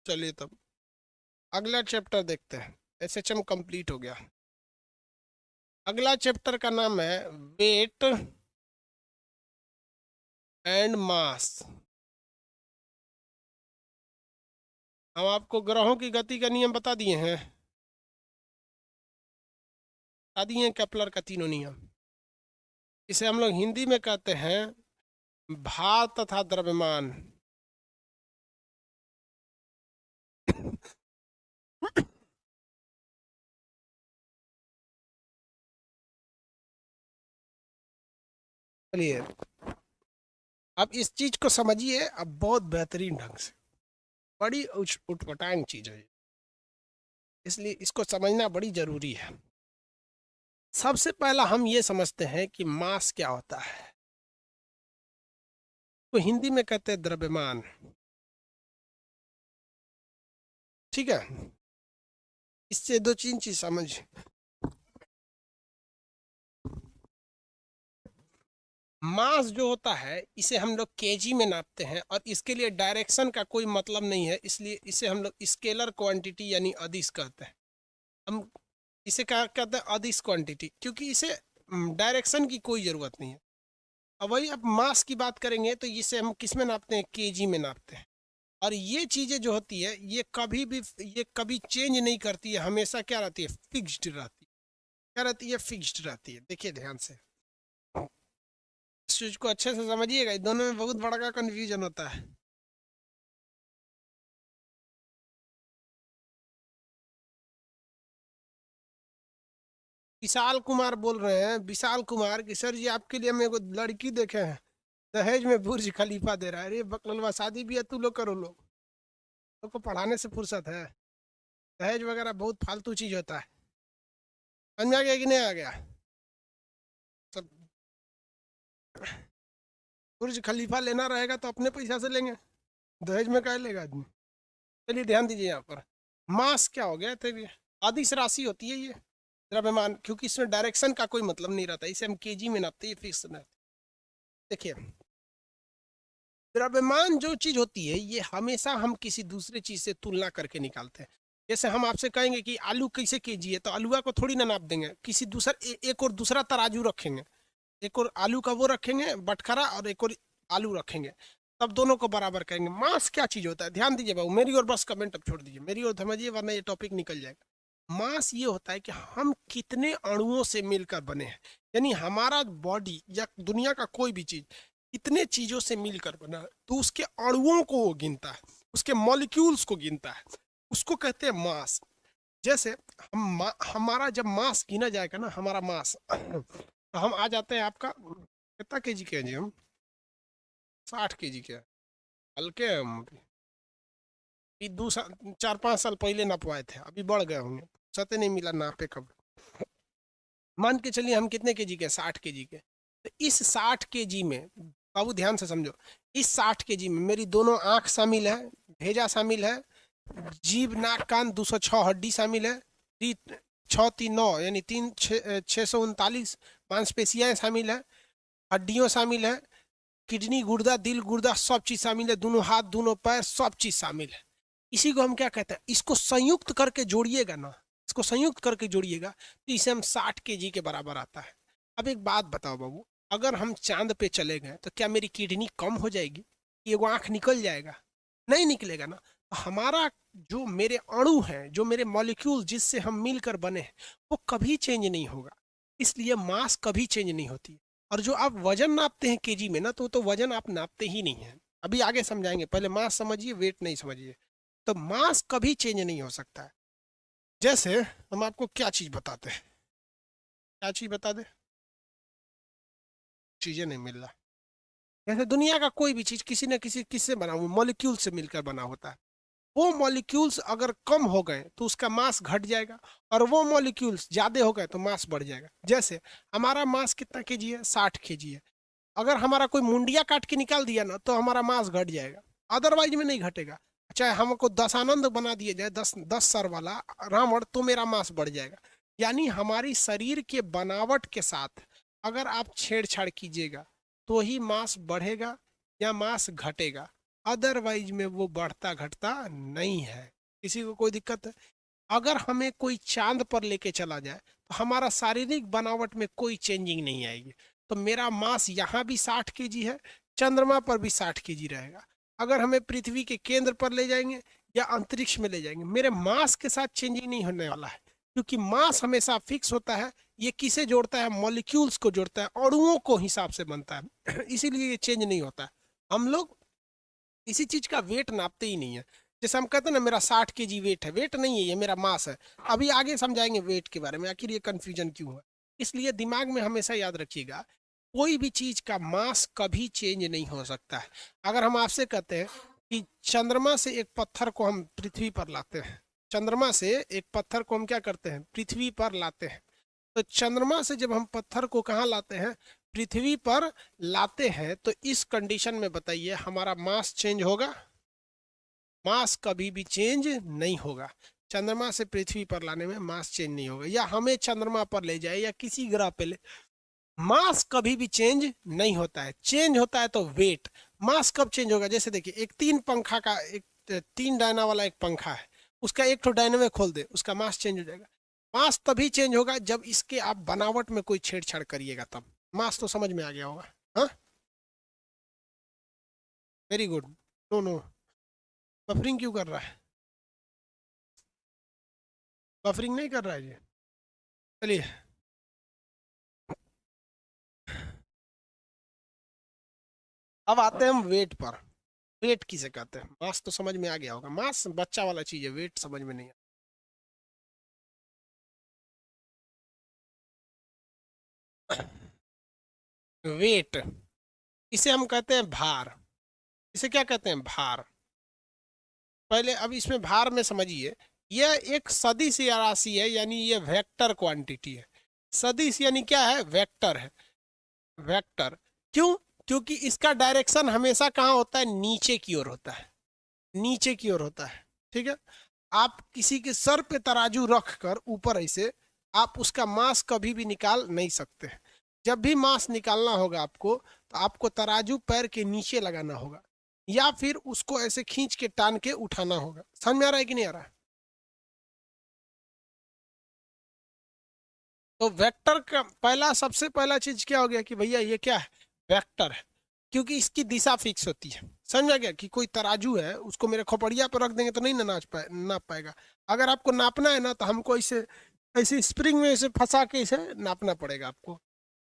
चलिए तब अगला चैप्टर देखते हैं। एसएचएम कंप्लीट हो गया। अगला चैप्टर का नाम है वेट एंड मास। हम आपको ग्रहों की गति का नियम बता दिए हैं, बता दिए हैं केपलर का तीनों नियम। इसे हम लोग हिंदी में कहते हैं भार तथा द्रव्यमान। चलिए अब इस चीज को समझिए, अब बहुत बेहतरीन ढंग से। बड़ी उटपटांग चीज है, इसलिए इसको समझना बड़ी जरूरी है। सबसे पहला हम ये समझते हैं कि मास क्या होता है। तो हिंदी में कहते हैं द्रव्यमान, ठीक है? इससे दो तीन चीज समझ। मास जो होता है इसे हम लोग केजी में नापते हैं, और इसके लिए डायरेक्शन का कोई मतलब नहीं है, इसलिए इसे हम लोग स्केलर क्वांटिटी यानी अदिश कहते हैं। हम इसे क्या कहते हैं? अदिश क्वांटिटी, क्योंकि इसे डायरेक्शन की कोई ज़रूरत नहीं है। अब वही अब मास की बात करेंगे तो इसे हम किस में नापते हैं? केजी में नापते हैं। और ये चीज़ें जो होती है ये कभी चेंज नहीं करती है, हमेशा क्या रहती है? फिक्स्ड रहती है। क्या रहती है? फिक्स्ड रहती है। देखिए ध्यान से, चीज को अच्छे से समझिएगा, इन दोनों में बहुत बड़ा का कंफ्यूजन होता है। विशाल कुमार बोल रहे हैं, विशाल कुमार कि सर जी आपके लिए हम एगो लड़की देखे हैं, दहेज में बुर्ज खलीफा दे रहा है। अरे बकलवा, शादी भी है तू लोग करो, लोग को पढ़ाने से फुर्सत है? दहेज वगैरह बहुत फालतू चीज होता है। समझ में आ गया कि नहीं आ गया? सब बुर्ज खलीफा लेना रहेगा तो अपने पैसा से लेंगे, दहेज में क्या लेगा आदमी। चलिए ध्यान दीजिए यहाँ पर, मास क्या हो गया तभी, आदिश राशि होती है ये द्रव्यमान, क्योंकि इसमें डायरेक्शन का कोई मतलब नहीं रहता, इसे हम केजी में नापते हैं, फिक्स ना। देखिए, द्रव्यमान जो चीज होती है ये हमेशा हम किसी दूसरे चीज से तुलना करके निकालते हैं। जैसे हम आपसे कहेंगे कि आलू कैसे केजी है, तो आलूआ को थोड़ी ना नाप देंगे, किसी दूसरा एक और दूसरा तराजू रखेंगे, एक और आलू का वो रखेंगे बटखरा, और एक और आलू रखेंगे, तब दोनों को बराबर करेंगे। मास क्या चीज होता है, ध्यान दीजिए बाबू, मेरी और बस कमेंट अब छोड़ दीजिए, मेरी और समझिए, वरना ये टॉपिक निकल जाएगा। मास ये होता है कि हम कितने अणुओं से मिलकर बने हैं, यानी हमारा बॉडी या दुनिया का कोई भी चीज कितने चीजों से मिलकर बना है, तो उसके अणुओं को वो गिनता है, उसके मॉलिक्यूल्स को गिनता है, उसको कहते हैं मास। जैसे हमारा जब मास गिना जाएगा ना, हमारा मास तो हम आ जाते हैं, आपका कितना केजी के हैं जी हम? 60 केजी के, हल्के हैं हम अभी। 4-5 साल पहले नपवाए थे, अभी बढ़ गए होंगे, सते नहीं मिला नापे कब। मान के चलिए हम कितने केजी के, 60 केजी के। तो इस 60 केजी में, बाबू ध्यान से समझो, इस 60 केजी में मेरी दोनों आंख शामिल है, भेजा शामिल है, जीभ नाक कान 206 हड्डी शामिल है, 6 3 9 यानी 639 मांसपेशियां शामिल है, हड्डियों शामिल है, किडनी गुर्दा दिल गुर्दा सब चीज शामिल है, दोनों हाथ दोनों पैर सब चीज शामिल है। इसी को हम क्या कहते हैं, इसको संयुक्त करके जोड़िएगा ना, इसको संयुक्त करके जोड़िएगा तो इसे हम 60 केजी के बराबर आता है। अब एक बात बताओ बाबू, अगर हम चांद पे चले गए तो क्या मेरी किडनी कम हो जाएगी, ये वो आंख निकल जाएगा? नहीं निकलेगा ना। तो हमारा जो मेरे अणु हैं, जो मेरे मॉलिक्यूल जिससे हम मिलकर बने हैं, वो कभी चेंज नहीं होगा, इसलिए मास कभी चेंज नहीं होती। और जो आप वजन नापते हैं केजी में ना, तो वजन आप नापते ही नहीं है, अभी आगे समझाएंगे, पहले मास समझिए, वेट नहीं समझिए। तो मास कभी चेंज नहीं हो सकता है। जैसे हम आपको क्या चीज बताते हैं, क्या चीज बता दे, चीजें नहीं मिल रहा। जैसे दुनिया का कोई भी चीज किसी न किसी किससे बना हुआ, मॉलिक्यूल से मिलकर बना होता है। वो मॉलिक्यूल्स अगर कम हो गए तो उसका मास घट जाएगा, और वो मॉलिक्यूल्स ज्यादा हो गए तो मास बढ़ जाएगा। जैसे हमारा मास कितना केजी है, 60 केजी है। अगर हमारा कोई मुंडिया काट के निकाल दिया ना, तो हमारा मास घट जाएगा, अदरवाइज में नहीं घटेगा। चाहे हमको दशानंद बना दिया जाए, 10 सर वाला रावण, तो मेरा मास बढ़ जाएगा। यानी हमारी शरीर के बनावट के साथ अगर आप छेड़छाड़ कीजिएगा तो ही मास बढ़ेगा या मास घटेगा, अदरवाइज में वो बढ़ता घटता नहीं है। किसी को कोई दिक्कत है? अगर हमें कोई चांद पर लेके चला जाए तो हमारा शारीरिक बनावट में कोई चेंजिंग नहीं आएगी, तो मेरा मास यहाँ भी 60 केजी है, चंद्रमा पर भी 60 केजी रहेगा। अगर हमें पृथ्वी के केंद्र पर ले जाएंगे या अंतरिक्ष में ले जाएंगे, मेरे मास के साथ चेंजिंग नहीं होने वाला है, क्योंकि मास हमेशा फिक्स होता है। ये किसे जोड़ता है, मॉलिक्यूल्स को जोड़ता है, अणुओं को हिसाब से बनता है इसीलिए ये चेंज नहीं होता है। हम लोग किसी चीज का वेट नापते ही नहीं है। जैसे हम कहते हैं ना, मेरा 60 केजी वेट है, वेट नहीं है, ये मेरा मास है। अभी आगे समझाएंगे वेट के बारे में, आखिर ये कंफ्यूजन क्यों है। इसलिए दिमाग में हमेशा याद रखिएगा, कोई भी चीज का मास कभी चेंज नहीं हो सकता है। अगर हम आपसे कहते हैं कि चंद्रमा से एक पत्थर को हम पृथ्वी पर लाते हैं, चंद्रमा से एक पत्थर को हम क्या करते हैं, पृथ्वी पर लाते हैं, तो चंद्रमा से जब हम पत्थर को कहाँ लाते हैं, पृथ्वी पर लाते हैं, तो इस कंडीशन में बताइए हमारा मास चेंज होगा? मास कभी भी चेंज नहीं होगा। चंद्रमा से पृथ्वी पर लाने में मास चेंज नहीं होगा, या हमें चंद्रमा पर ले जाए या किसी ग्रह पे ले, मास कभी भी चेंज नहीं होता है। चेंज होता है तो वेट। मास कब चेंज होगा? जैसे देखिए, एक 3 पंखा का, एक 3 डायना वाला एक पंखा है, उसका एक तो डायनेमो खोल दे, उसका मास चेंज हो जाएगा। मास तभी चेंज होगा जब इसके आप बनावट में कोई छेड़छाड़ करिएगा, तब। मास तो समझ में आ गया होगा, हाँ? Very good. No no, buffering क्यों कर रहा है? बफरिंग नहीं कर रहा है जी। चलिए, अब आते हैं हम वेट पर। वेट किसे कहते हैं? मास तो समझ में आ गया होगा, मास बच्चा वाला चीज है, वेट समझ में नहीं आता। वेट, इसे हम कहते हैं भार। इसे क्या कहते हैं? भार। पहले अब इसमें भार में समझिए, यह एक सदिश या राशि है, यानी ये वेक्टर क्वांटिटी है। सदिश यानी क्या है? वेक्टर है। वेक्टर। क्यों? क्योंकि इसका डायरेक्शन हमेशा कहाँ होता है? नीचे की ओर होता है। नीचे की ओर होता है। ठीक है। आप किसी के सर पे तराजू रख कर ऊपर ऐसे आप उसका मास कभी भी निकाल नहीं सकते। जब भी मास निकालना होगा आपको, तो आपको तराजू पैर के नीचे लगाना होगा, या फिर उसको ऐसे खींच के टान के उठाना होगा। समझ में आ रहा है कि नहीं आ रहा है? तो वेक्टर का पहला, सबसे पहला चीज क्या हो गया कि भैया ये क्या है? वेक्टर है। क्योंकि इसकी दिशा फिक्स होती है। समझ आ गया कि कोई तराजू है, उसको मेरे खोपड़िया पर रख देंगे तो नहीं ना नाप पाएगा। अगर आपको नापना है ना, तो हमको इसे ऐसे स्प्रिंग में इसे फंसा के इसे नापना पड़ेगा आपको।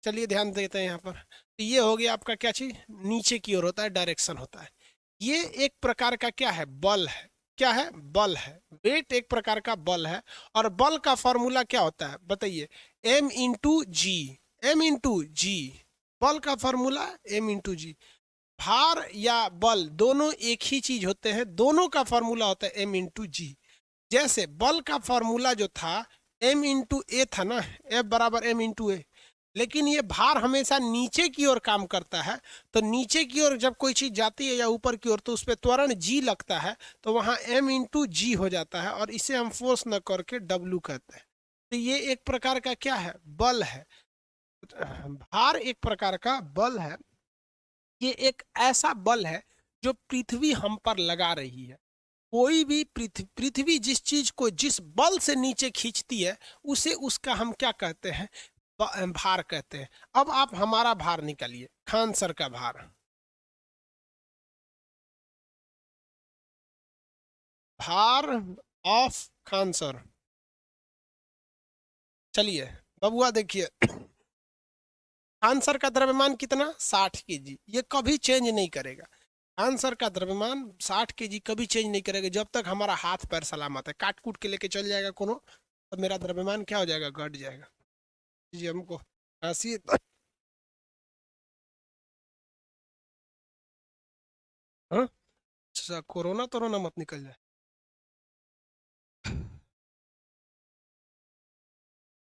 चलिए ध्यान देते हैं यहाँ पर। तो ये हो गया आपका क्या चीज? नीचे की ओर होता है, डायरेक्शन होता है। ये एक प्रकार का क्या है? बल है। क्या है? बल है। वेट एक प्रकार का बल है। और बल का फॉर्मूला क्या होता है बताइए? एम इंटू जी। एम इंटू जी। बल का फॉर्मूला एम इंटू जी। भार या बल दोनों एक ही चीज होते हैं, दोनों का फॉर्मूला होता है एम इंटू जी। जैसे बल का फॉर्मूला जो था एम इंटू ए था ना, एफ बराबर एम इंटू ए। लेकिन ये भार हमेशा नीचे की ओर काम करता है। तो नीचे की ओर जब कोई चीज जाती है या ऊपर की ओर, तो उस पर त्वरण जी लगता है, तो वहां एम इंटू जी हो जाता है, और इसे हम फोर्स न करके डब्लू कहते हैं। तो ये एक प्रकार का क्या है? बल है। भार एक प्रकार का बल है। ये एक ऐसा बल है जो पृथ्वी हम पर लगा रही है। कोई भी पृथ्वी जिस चीज को जिस बल से नीचे खींचती है, उसे उसका हम क्या कहते हैं? भार कहते हैं। अब आप हमारा भार निकालिए, खान सर का भार। भार ऑफ खान सर। चलिए बबुआ देखिए, खान सर का द्रव्यमान कितना? 60 kg। ये कभी चेंज नहीं करेगा। खान सर का द्रव्यमान 60 kg कभी चेंज नहीं करेगा जब तक हमारा हाथ पैर सलामत है। काट कूट के लेके चल जाएगा कोनो, तो मेरा द्रव्यमान क्या हो जाएगा? घट जाएगा। जी हमको खांसी हाँ? अच्छा, कोरोना तोरोना मत निकल जाए।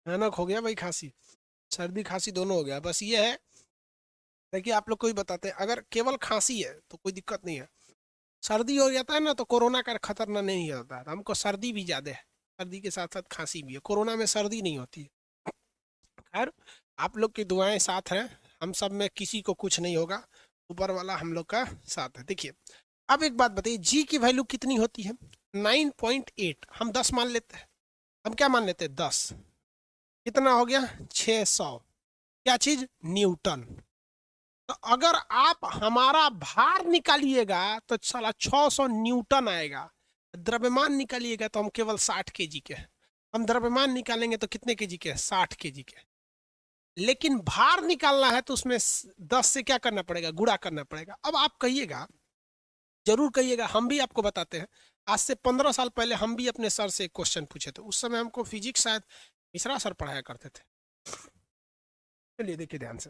भयानक हो गया भाई, खांसी सर्दी खांसी दोनों हो गया। बस ये है, देखिए आप लोग को भी बताते हैं, अगर केवल खांसी है तो कोई दिक्कत नहीं है। सर्दी हो जाता है ना, तो कोरोना का खतरना नहीं होता है। हमको सर्दी भी ज्यादा है, सर्दी के साथ साथ खांसी भी है। कोरोना में सर्दी नहीं होती है। खैर, आप लोग की दुआएं साथ हैं, हम सब में किसी को कुछ नहीं होगा, ऊपर वाला हम लोग का साथ है। देखिए अब एक बात बताइए, जी की वैल्यू कितनी होती है? 9.8। हम 10 मान लेते हैं। हम क्या मान लेते हैं? 10। कितना हो गया? 600। क्या चीज? न्यूटन। तो अगर आप हमारा भार निकालिएगा तो साला 600 न्यूटन आएगा। द्रव्यमान निकालिएगा तो हम केवल 60 kg के हैं। हम द्रव्यमान निकालेंगे तो कितने केजी के? 60 kg के। लेकिन भार निकालना है तो उसमें 10 से क्या करना पड़ेगा? गुणा करना पड़ेगा। अब आप कहिएगा, जरूर कहिएगा, हम भी आपको बताते हैं। आज से 15 साल पहले हम भी अपने सर से एक क्वेश्चन पूछे थे। उस समय हमको फिजिक्स शायद मिश्रा सर पढ़ाया करते थे। चलिए देखिए ध्यान से।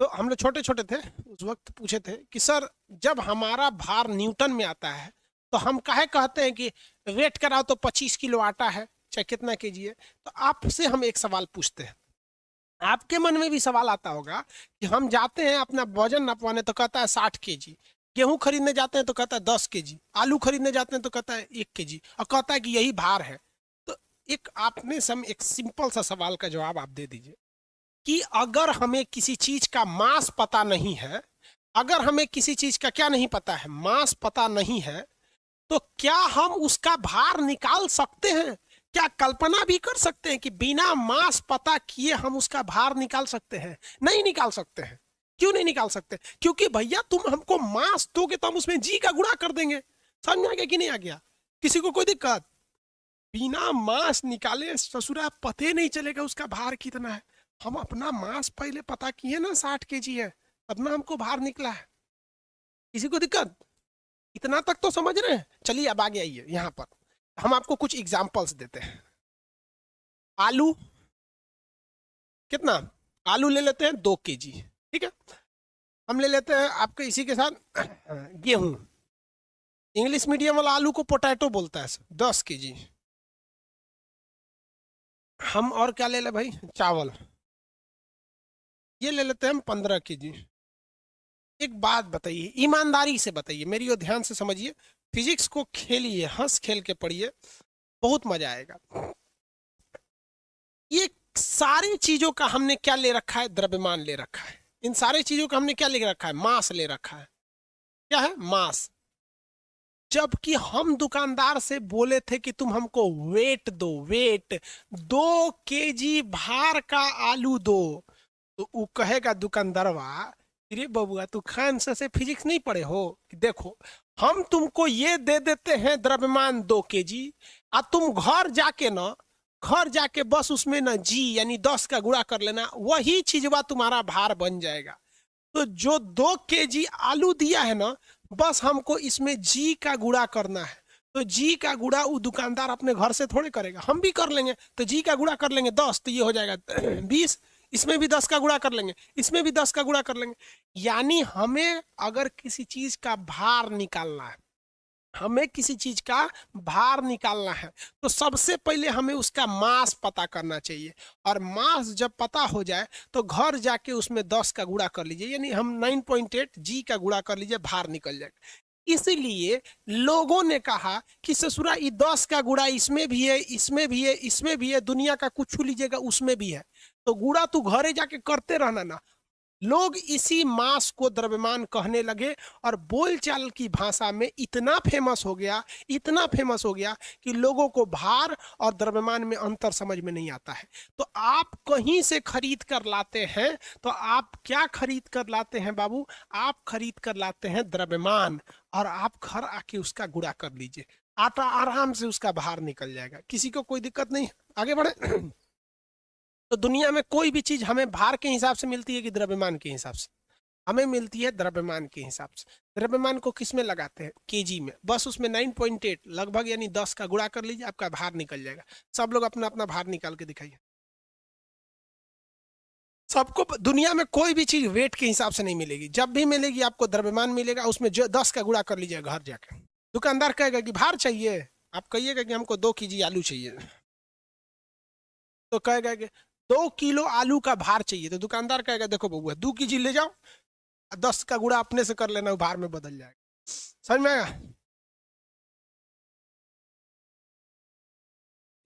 तो हम लोग छोटे छोटे थे, उस वक्त पूछे थे कि सर, जब हमारा भार न्यूटन में आता है तो हम काहे कहते हैं कि वेट कराओ तो 25 किलो आटा है, चाहे कितना केजी है। तो आपसे हम एक सवाल पूछते हैं, आपके मन में भी सवाल आता होगा कि हम जाते हैं अपना वजन नापवाने तो कहता है 60 kg, गेहूं खरीदने जाते हैं तो कहता है 10 kg, आलू खरीदने जाते हैं तो कहता है 1 kg, और कहता है कि यही भार है। तो एक आपने एक सिंपल सा सवाल का जवाब आप दे दीजिए कि अगर हमें किसी चीज का मास पता नहीं है, अगर हमें किसी चीज का क्या नहीं पता है? मास पता नहीं है, तो क्या हम उसका भार निकाल सकते हैं? क्या कल्पना भी कर सकते हैं कि बिना मास पता किए हम उसका भार निकाल सकते हैं? नहीं निकाल सकते हैं। क्यों नहीं निकाल सकते? क्योंकि भैया तुम हमको मास दोगे तो हम उसमें जी का गुणा कर देंगे। समझ में आ गया कि नहीं आ गया? किसी को कोई दिक्कत? बिना मास निकाले ससुरा पते नहीं चलेगा उसका भार कितना है। हम अपना मास पहले पता किए ना, 60 kg है, तब ना हमको भार निकला है। किसी को दिक्कत? इतना तक तो समझ रहे हैं? चलिए अब आगे आइए, यहाँ पर हम आपको कुछ एग्जाम्पल्स देते हैं। आलू कितना? आलू ले लेते हैं 2 kg, ठीक है। हम ले लेते हैं आपके इसी के साथ गेहूं। इंग्लिश मीडियम वाला आलू को पोटैटो बोलता है, 10 kg। हम और क्या ले ले भाई? चावल, ये ले लेते हैं हम 15 kg। एक बात बताइए, ईमानदारी से बताइए, मेरी और ध्यान से समझिए, फिजिक्स को खेलिए, हंस खेल के पढ़िए, बहुत मजा आएगा। ये सारी चीजों का हमने क्या ले रखा है? द्रव्यमान ले रखा है। इन सारी चीजों का हमने क्या ले रखा है? मास ले रखा है। क्या है? मास। जबकि हम दुकानदार से बोले थे कि तुम हमको वेट दो, वेट, 2 kg भार का आलू दो, तो वो कहेगा दुकानदारवा, अरे बबुआ तू खान से फिजिक्स नहीं पढ़े हो? देखो हम तुमको ये दे देते हैं द्रव्यमान 2 kg, और तुम घर जाके बस उसमें ना जी यानी 10 का गुणा कर लेना, वही चीजवा तुम्हारा भार बन जाएगा। तो जो 2 kg आलू दिया है ना, बस हमको इसमें जी का गुणा करना है। तो जी का गुणा वो दुकानदार अपने घर से थोड़े करेगा, हम भी कर लेंगे। तो जी का गुणा कर लेंगे 10, तो ये हो जाएगा 20। इसमें भी 10 का गुणा कर लेंगे, इसमें भी 10 का गुणा कर लेंगे। यानी हमें अगर किसी चीज का भार निकालना है, हमें किसी चीज का भार निकालना है, तो सबसे पहले हमें उसका मास पता करना चाहिए। और मास जब पता हो जाए तो घर जाके उसमें 10 का गुणा कर लीजिए, यानी हम 9.8 जी का गुणा कर लीजिए, भार निकल जाएगा। इसलिए लोगों ने कहा कि ससुरा ये 10 का गुणा इसमें भी है, इसमें भी है, इसमें भी है, दुनिया का कुछ लीजिएगा उसमें भी है, तो गुणा तू घरे जाके करते रहना ना। लोग इसी मास को द्रव्यमान कहने लगे, और बोलचाल की भाषा में इतना फेमस हो गया, इतना फेमस हो गया कि लोगों को भार और द्रव्यमान में अंतर समझ में नहीं आता है। तो आप कहीं से खरीद कर लाते हैं, तो आप क्या खरीद कर लाते हैं बाबू? आप खरीद कर लाते हैं द्रव्यमान, और आप घर आके उसका गुणा कर लीजिए, आटा आराम से उसका भार निकल जाएगा। किसी को कोई दिक्कत नहीं? आगे बढ़े। तो दुनिया में कोई भी चीज हमें भार के हिसाब से मिलती है कि द्रव्यमान के हिसाब से? हमें मिलती है द्रव्यमान के हिसाब से। द्रव्यमान को किस में लगाते हैं? केजी में। बस उसमें 9.8 लगभग यानी 10 का गुणा कर लीजिए, आपका भार निकल जाएगा। सब लोग अपना अपना भार निकाल के दिखाइए। सबको दुनिया में कोई भी चीज वेट के हिसाब से नहीं मिलेगी, जब भी मिलेगी आपको द्रव्यमान मिलेगा, उसमें जो 10 का गुणा कर लीजिए घर जाके। दुकानदार कहेगा कि भार चाहिए, आप कहिएगा कि हमको 2 kg आलू चाहिए, तो कहेगा कि 2 किलो आलू का भार चाहिए, तो दुकानदार कहेगा देखो बबुआ 2 kg ले जाओ, 10 का गुणा अपने से कर लेना, भार में बदल जाएगा। समझ में आया?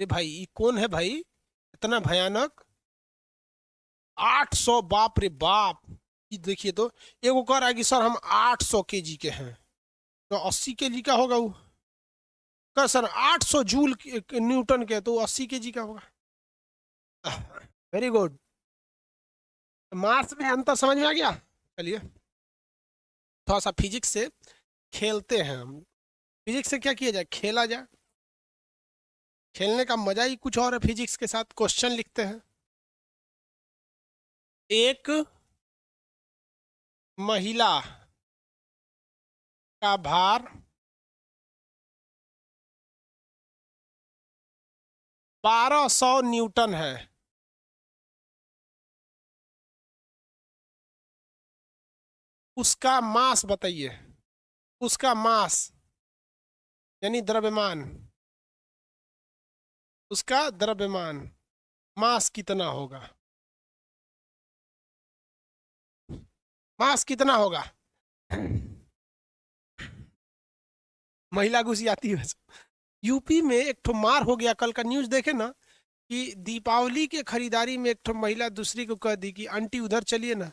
ये भाई ये कौन है भाई इतना भयानक? 800? बाप रे बाप। ये देखिए तो, एगो कह रहा है कि सर हम 800 kg के हैं, तो 80 kg का होगा वो। कह सर 800 जूल न्यूटन के, तो 80 kg का होगा। Very good. मास में अंतर समझ में आ गया? चलिए थोड़ा सा फिजिक्स से खेलते हैं हम। फिजिक्स से क्या किया जाए? खेला जाए। खेलने का मजा ही कुछ और है। फिजिक्स के साथ क्वेश्चन लिखते हैं। एक महिला का भार 1200 न्यूटन है। उसका मास बताइए। उसका मास यानी द्रव्यमान, उसका द्रव्यमान मास कितना होगा? मास कितना होगा? महिला घुसी आती है। यूपी में एक ठो मार हो गया, कल का न्यूज देखे ना, कि दीपावली के खरीदारी में एक ठो महिला दूसरी को कह दी कि आंटी उधर चलिए ना,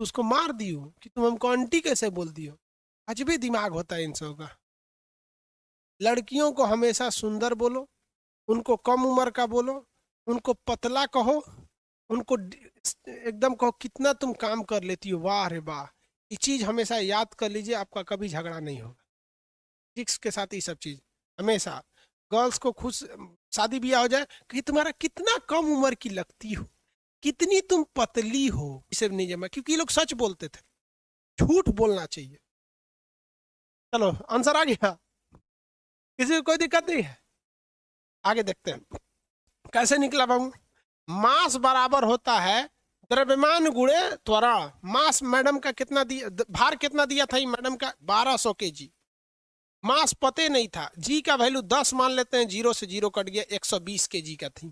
तो उसको मार दियो कि तुम हमको आंटी कैसे बोल दियो। अजबे दिमाग होता है इन सब का। लड़कियों को हमेशा सुंदर बोलो, उनको कम उम्र का बोलो, उनको पतला कहो, उनको एकदम कहो कितना तुम काम कर लेती हो, वाह रे वाह। ये चीज हमेशा याद कर लीजिए, आपका कभी झगड़ा नहीं होगा। फिजिक्स के साथ ये सब चीज हमेशा। गर्ल्स को खुश शादी ब्याह हो जाए कि तुम्हारा कितना कम उम्र की लगती हो, कितनी तुम पतली हो, इसे नहीं जमा, क्योंकि ये लोग सच बोलते थे। झूठ बोलना चाहिए। चलो आंसर आ गया, किसी को कोई दिक्कत नहीं है। आगे देखते हैं कैसे निकला बाबू। मास बराबर होता है द्रव्यमान गुणे त्वरण। मास मैडम का कितना दिया, भार कितना दिया था ये मैडम का, 1200 kg। मास पते नहीं था, जी का वैल्यू 10 मान लेते हैं, जीरो से जीरो कट गया, 120 kg का थी।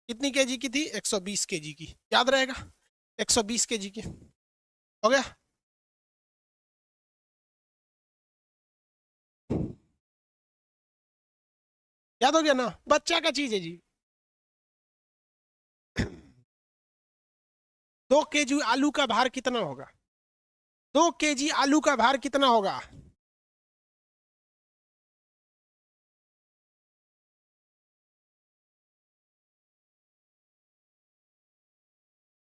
कितनी केजी की थी, 120 kg की, याद रहेगा, 120 kg की। हो गया। याद हो गया ना, बच्चा का चीज है जी। 2 kg आलू का भार कितना होगा, 2 kg आलू का भार कितना होगा।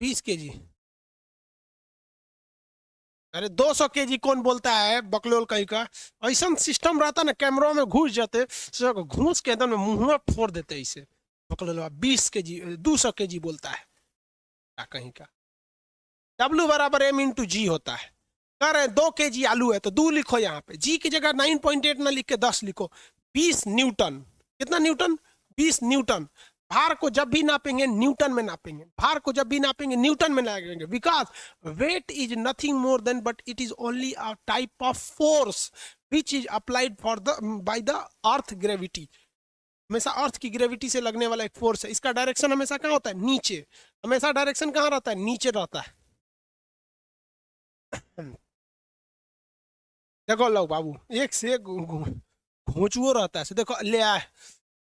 20 kg। अरे 200 kg कौन बोलता है बकलोल कहीं का। ऐसा सिस्टम रहता ना, कैमरा में घुस जाते, घुस के अंदर में मुंह फोड़ देते इसे। बकलोल 20 kg, 200 kg बोलता है क्या कहीं का। W बराबर M × G होता है। कह रहे 2 kg आलू है तो 2 लिखो, यहाँ पे जी की जगह 9.8 ना लिख के 10 लिखो। 20 न्यूटन, कितना न्यूटन, 20 न्यूटन। भार को जब भी नापेंगे न्यूटन में नापेंगे, भार को जब भी नापेंगे न्यूटन में नापेंगे, because weight is nothing more than but it is only a type of force which is applied for the by the earth gravity. हमेशा अर्थ की ग्रेविटी से लगने वाला एक फोर्स है, इसका डायरेक्शन हमेशा कहाँ होता है, नीचे। हमेशा डायरेक्शन कहाँ रहता है, नीचे रहता है। देखो लो बाबू, एक से एक घोंचुओ रहता है, देखो ले आए।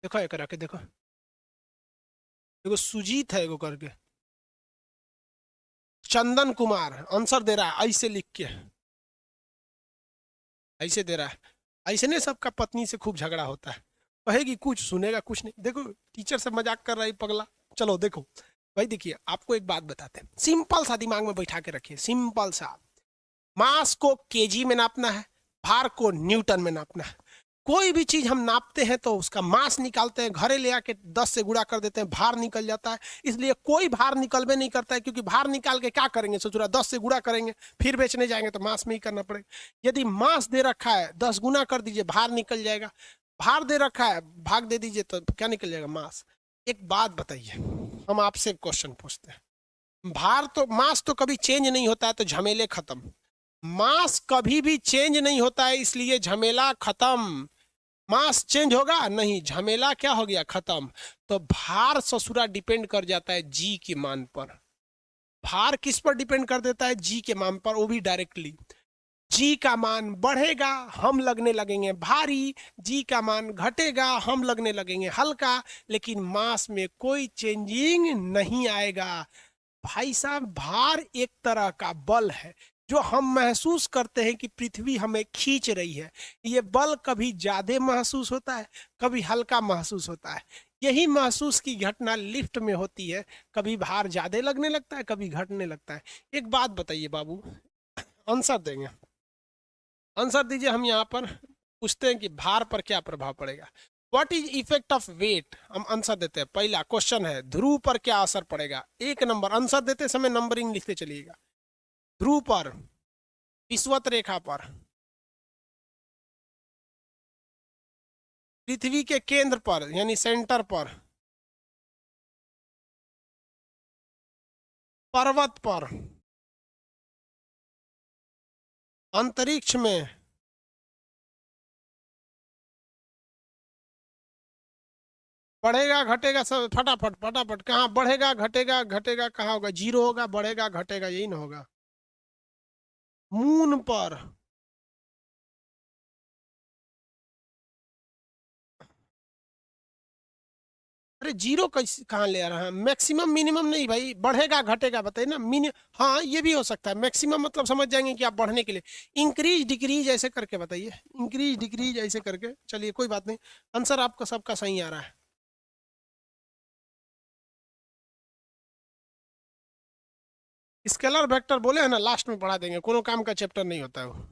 देखो एक रखे, देखो देखो सुजीत है एगो करके, चंदन कुमार आंसर दे रहा है ऐसे लिख के, ऐसे दे रहा है। ऐसे नहीं सबका पत्नी से खूब झगड़ा होता है, कहेगी कुछ सुनेगा कुछ नहीं। देखो टीचर से मजाक कर रहा है पगला। चलो देखो भाई, देखिए आपको एक बात बताते हैं, सिंपल सा दिमाग में बैठा के रखिए, सिंपल सा। मास को केजी में नापना है, भार को न्यूटन में नापना है। कोई भी चीज हम नापते हैं तो उसका मास निकालते हैं, घरे ले आके 10 से गुणा कर देते हैं, भार निकल जाता है। इसलिए कोई भार निकलबे नहीं करता है, क्योंकि भार निकाल के क्या करेंगे, सोच रहा 10 से गुणा करेंगे, फिर बेचने जाएंगे तो मास में ही करना पड़ेगा। यदि मास दे रखा है 10 गुना कर दीजिए, भार निकल जाएगा। भार दे रखा है, भाग दे दीजिए तो क्या निकल जाएगा, मास। एक बात बताइए, हम आपसे क्वेश्चन पूछते हैं, भार तो मास तो कभी चेंज नहीं होता है तो झमेले खत्म। मास कभी भी चेंज नहीं होता है, इसलिए झमेला खत्म। मास चेंज होगा नहीं, झमेला क्या हो गया, खत्म। तो भार ससुरा डिपेंड कर जाता है जी के मान पर। भार किस पर डिपेंड कर देता है, जी के मान पर, वो भी डायरेक्टली। जी का मान बढ़ेगा हम लगने लगेंगे भारी, जी का मान घटेगा हम लगने लगेंगे हल्का, लेकिन मास में कोई चेंजिंग नहीं आएगा। भाई साहब, भार एक तरह का बल है जो हम महसूस करते हैं कि पृथ्वी हमें खींच रही है। ये बल कभी ज्यादा महसूस होता है, कभी हल्का महसूस होता है। यही महसूस की घटना लिफ्ट में होती है, कभी भार ज्यादा लगने लगता है, कभी घटने लगता है। एक बात बताइए बाबू, आंसर देंगे, आंसर दीजिए। हम यहाँ पर पूछते हैं कि भार पर क्या प्रभाव पड़ेगा, what is effect of weight. हम आंसर देते हैं, पहला क्वेश्चन है ध्रुव पर क्या असर पड़ेगा। 1 नंबर, आंसर देते समय नंबरिंग लिखते चलिएगा। ध्रुव पर, विषुवत रेखा पर, पृथ्वी के केंद्र पर यानी सेंटर पर, पर्वत पर, अंतरिक्ष में। बढ़ेगा घटेगा सब, फटाफट फटाफट, कहाँ बढ़ेगा घटेगा, घटेगा कहाँ होगा, जीरो होगा, बढ़ेगा घटेगा यही ना होगा। मून पर। अरे जीरो कैसे कहाँ ले आ रहा है, मैक्सिमम मिनिमम नहीं भाई, बढ़ेगा घटेगा बताइए ना, मिनि हाँ ये भी हो सकता है, मैक्सिमम मतलब समझ जाएंगे कि आप बढ़ने के लिए इंक्रीज डिक्रीज ऐसे करके बताइए, इंक्रीज डिक्रीज ऐसे करके। चलिए कोई बात नहीं, आंसर आपका सबका सही आ रहा है। स्केलर वेक्टर बोले हैं ना, लास्ट में पढ़ा देंगे, कोनो काम का चैप्टर नहीं होता है वो।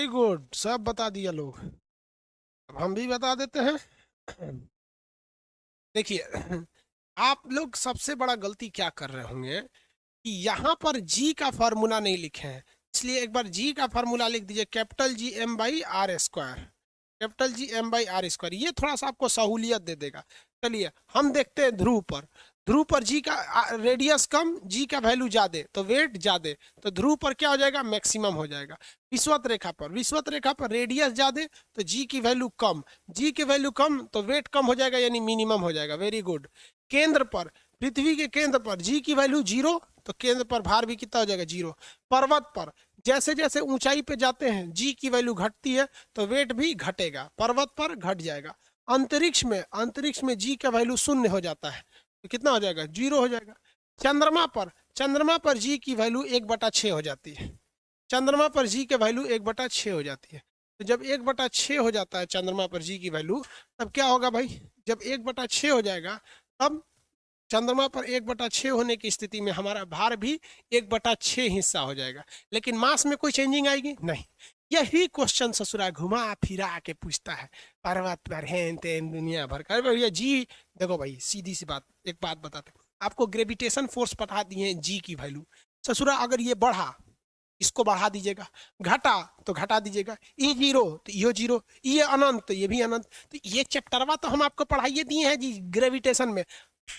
वेरी गुड, सब बता दिया लोग। अब हम भी बता देते हैं। देखिए, आप लोग सबसे बड़ा गलती क्या कर रहे होंगे कि यहाँ पर जी का फॉर्मूला नहीं लिखे हैं, इसलिए एक बार जी का फॉर्मूला लिख दीजिए, capital G M by R square, capital G M by R square. ये थोड़ा सा आपको सहूलियत दे देगा। चलिए हम देखते हैं ध्रुव पर। ध्रुव पर जी का रेडियस कम, जी का वैल्यू ज्यादा, तो वेट ज्यादा, तो ध्रुव पर क्या हो जाएगा, मैक्सिमम हो जाएगा। विषुवत रेखा पर, विषुवत रेखा पर रेडियस ज्यादा, तो जी की वैल्यू कम, जी की वैल्यू कम तो वेट कम हो जाएगा, यानी मिनिमम हो जाएगा। Very good. केंद्र पर, पृथ्वी के केंद्र पर जी की वैल्यू 0, तो केंद्र पर भार भी कितना हो जाएगा, 0। पर्वत पर, जैसे जैसे ऊंचाई पे जाते हैं जी की वैल्यू घटती है, तो वेट भी घटेगा, पर्वत पर घट जाएगा। अंतरिक्ष में, अंतरिक्ष में जी का वैल्यू 0 हो जाता है, तो कितना हो जाएगा, 0 हो जाएगा। चंद्रमा पर, चंद्रमा पर जी की वैल्यू 1/6 हो जाती है, चंद्रमा पर जी की वैल्यू 1/6 हो जाती है। तो जब 1/6 हो जाता है चंद्रमा पर जी की वैल्यू, तब क्या होगा भाई, जब 1/6 हो जाएगा, तब चंद्रमा पर 1/6 होने की स्थिति में हमारा भार भी 1/6 हिस्सा हो जाएगा, लेकिन मास में कोई चेंजिंग आएगी नहीं। यही क्वेश्चन ससुरा घुमा फिरा के पूछता है, पर्वत पर हेन तेन दुनिया भर का। भैया जी देखो भाई, सीधी सी बात, एक बात बताते, आपको ग्रेविटेशन फोर्स पढ़ा दिए जी की वैल्यू, ससुरा अगर ये बढ़ा, इसको बढ़ा दीजिएगा, घटा तो घटा दीजिएगा, ई 0 तो यो 0, ये अनंत तो ये भी अनंत। तो ये चैप्टरवा तो हम आपको पढ़ाइए दिए हैं जी ग्रेविटेशन में।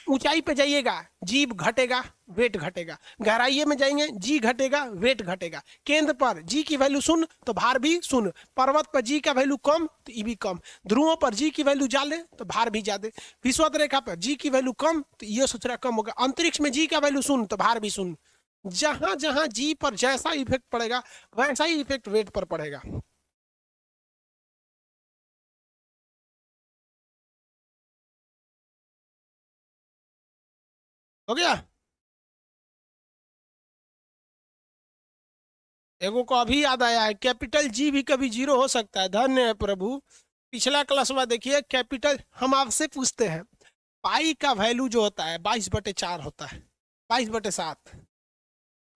ऊंचाई पे जाइएगा जी घटेगा, वेट घटेगा, गहराई में जाएंगे जी घटेगा, वेट घटेगा। केंद्र पर जी की वैल्यू 0 तो भार भी 0, पर्वत पर जी का वैल्यू कम तो ई भी कम, ध्रुवों पर जी की वैल्यू ज्यादा तो भार भी ज्यादा, विषुवत रेखा पर जी की वैल्यू कम तो ये सूत्र कम होगा, अंतरिक्ष में जी का वैल्यू 0 तो भार भी 0। जहां जहां जी पर जैसा इफेक्ट पड़ेगा, वैसा ही इफेक्ट वेट पर पड़ेगा। हो गया। एगो को अभी याद आया है, कैपिटल जी भी कभी 0 हो सकता है। धन्य है प्रभु। पिछला क्लास में देखिए, कैपिटल हम आपसे पूछते हैं, पाई का वैल्यू जो होता है 22/4 होता है, 22/7।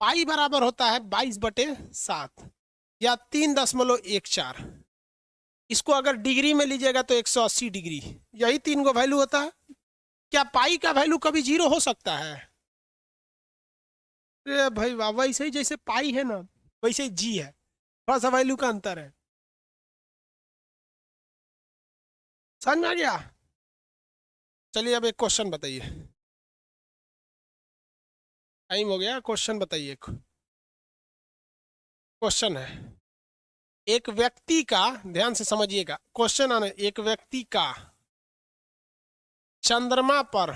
पाई बराबर होता है 22/7 या 3.14। इसको अगर डिग्री में लीजिएगा तो 180 डिग्री, यही 3 गो वैल्यू होता है। क्या पाई का वैल्यू कभी 0 हो सकता है? अरे भाई वाह, वैसे ही जैसे पाई है ना, वैसे ही जी है, थोड़ा सा वैल्यू का अंतर है। समझ में आ गया? चलिए अब एक क्वेश्चन बताइए। टाइम हो गया, क्वेश्चन बताइए। क्वेश्चन है, एक व्यक्ति का, ध्यान से समझिएगा क्वेश्चन आने, एक व्यक्ति का चंद्रमा पर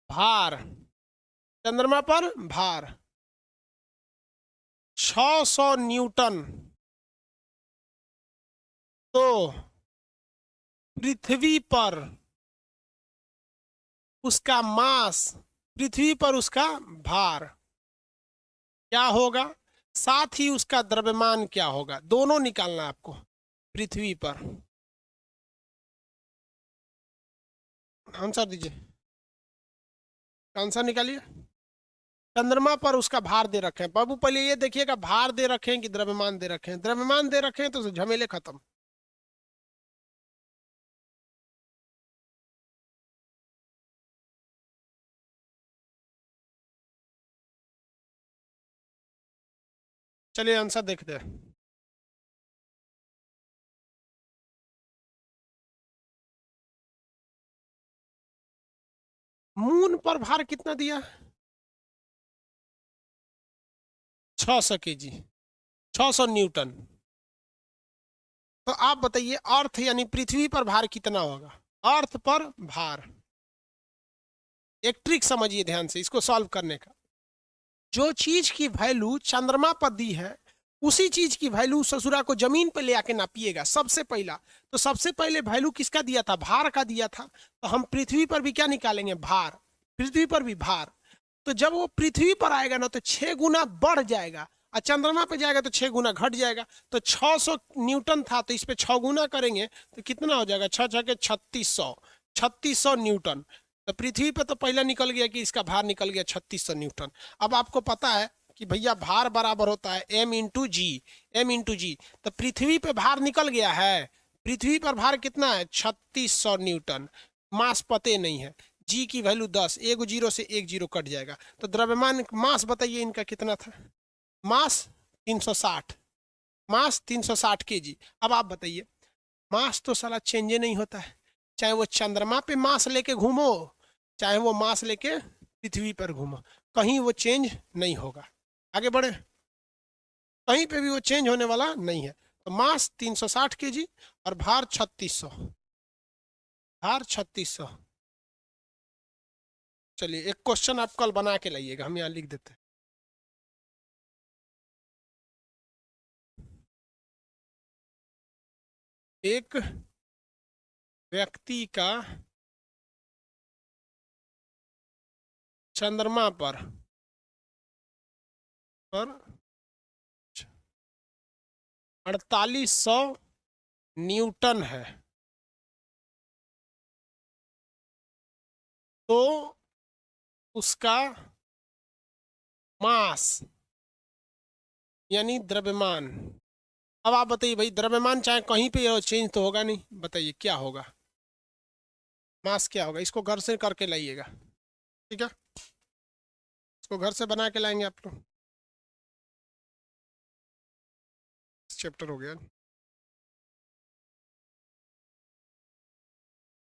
भार, चंद्रमा पर भार 600 न्यूटन, तो पृथ्वी पर उसका मास, पृथ्वी पर उसका भार क्या होगा, साथ ही उसका द्रव्यमान क्या होगा, दोनों निकालना है आपको। पृथ्वी पर आंसर दीजिए, आंसर निकालिए। चंद्रमा पर उसका भार दे रखे हैं बाबू, पहले ये देखिएगा भार दे रखे हैं कि द्रव्यमान दे रखे हैं। द्रव्यमान दे रखे हैं तो झमेले खत्म। चलिए आंसर देखते हैं। मून पर भार कितना दिया, 600 केजी, 600 न्यूटन। तो आप बताइए अर्थ यानी पृथ्वी पर भार कितना होगा, अर्थ पर भार। एक ट्रिक समझिए ध्यान से इसको सॉल्व करने का। जो चीज की वैल्यू चंद्रमा पर दी है, उसी चीज की वैल्यू ससुरा को जमीन पर ले आके नापिएगा सबसे पहला। तो सबसे पहले वैल्यू किसका दिया था, भार का दिया था, तो हम पृथ्वी पर भी क्या निकालेंगे, भार, पृथ्वी पर भी भार। तो जब वो पृथ्वी पर आएगा ना तो 6 गुना बढ़ जाएगा, और चंद्रमा पे जाएगा तो 6 गुना घट जाएगा। तो 600 न्यूटन था, तो इस पे 6 गुना करेंगे तो कितना हो जाएगा, 6 6 के 3600, 3600 न्यूटन। तो पृथ्वी पे तो पहला निकल गया कि इसका भार निकल गया 3600 न्यूटन। अब आपको पता है कि भैया भार बराबर होता है m इंटू जी, m इंटू जी, तो पृथ्वी पे भार निकल गया है। पृथ्वी पर भार कितना है? 3600 न्यूटन। मास पते नहीं है, जी की वैल्यू 10, एक जीरो से एक जीरो कट जाएगा। तो द्रव्यमान मास बताइए इनका कितना था? मास 360, मास 360 केजी। अब आप बताइए, मास तो साला चेंजे नहीं होता है, चाहे वो चंद्रमा पे मास लेके घूमो, चाहे वो मास लेके पृथ्वी पर घूमो, कहीं वो चेंज नहीं होगा। आगे बढ़े, कहीं पे भी वो चेंज होने वाला नहीं है। तो मास 360 केजी और भार 3600, भार 3600। चलिए एक क्वेश्चन आप कल बना के लाइएगा, हम यहाँ लिख देते हैं। एक व्यक्ति का चंद्रमा पर 4800 न्यूटन है, तो उसका मास यानी द्रव्यमान। अब आप बताइए भाई, द्रव्यमान चाहे कहीं पे चेंज तो होगा नहीं, बताइए क्या होगा? मास क्या होगा? इसको घर से करके लाइएगा, ठीक है? इसको घर से बना के लाएंगे आप लोग। चैप्टर हो गया।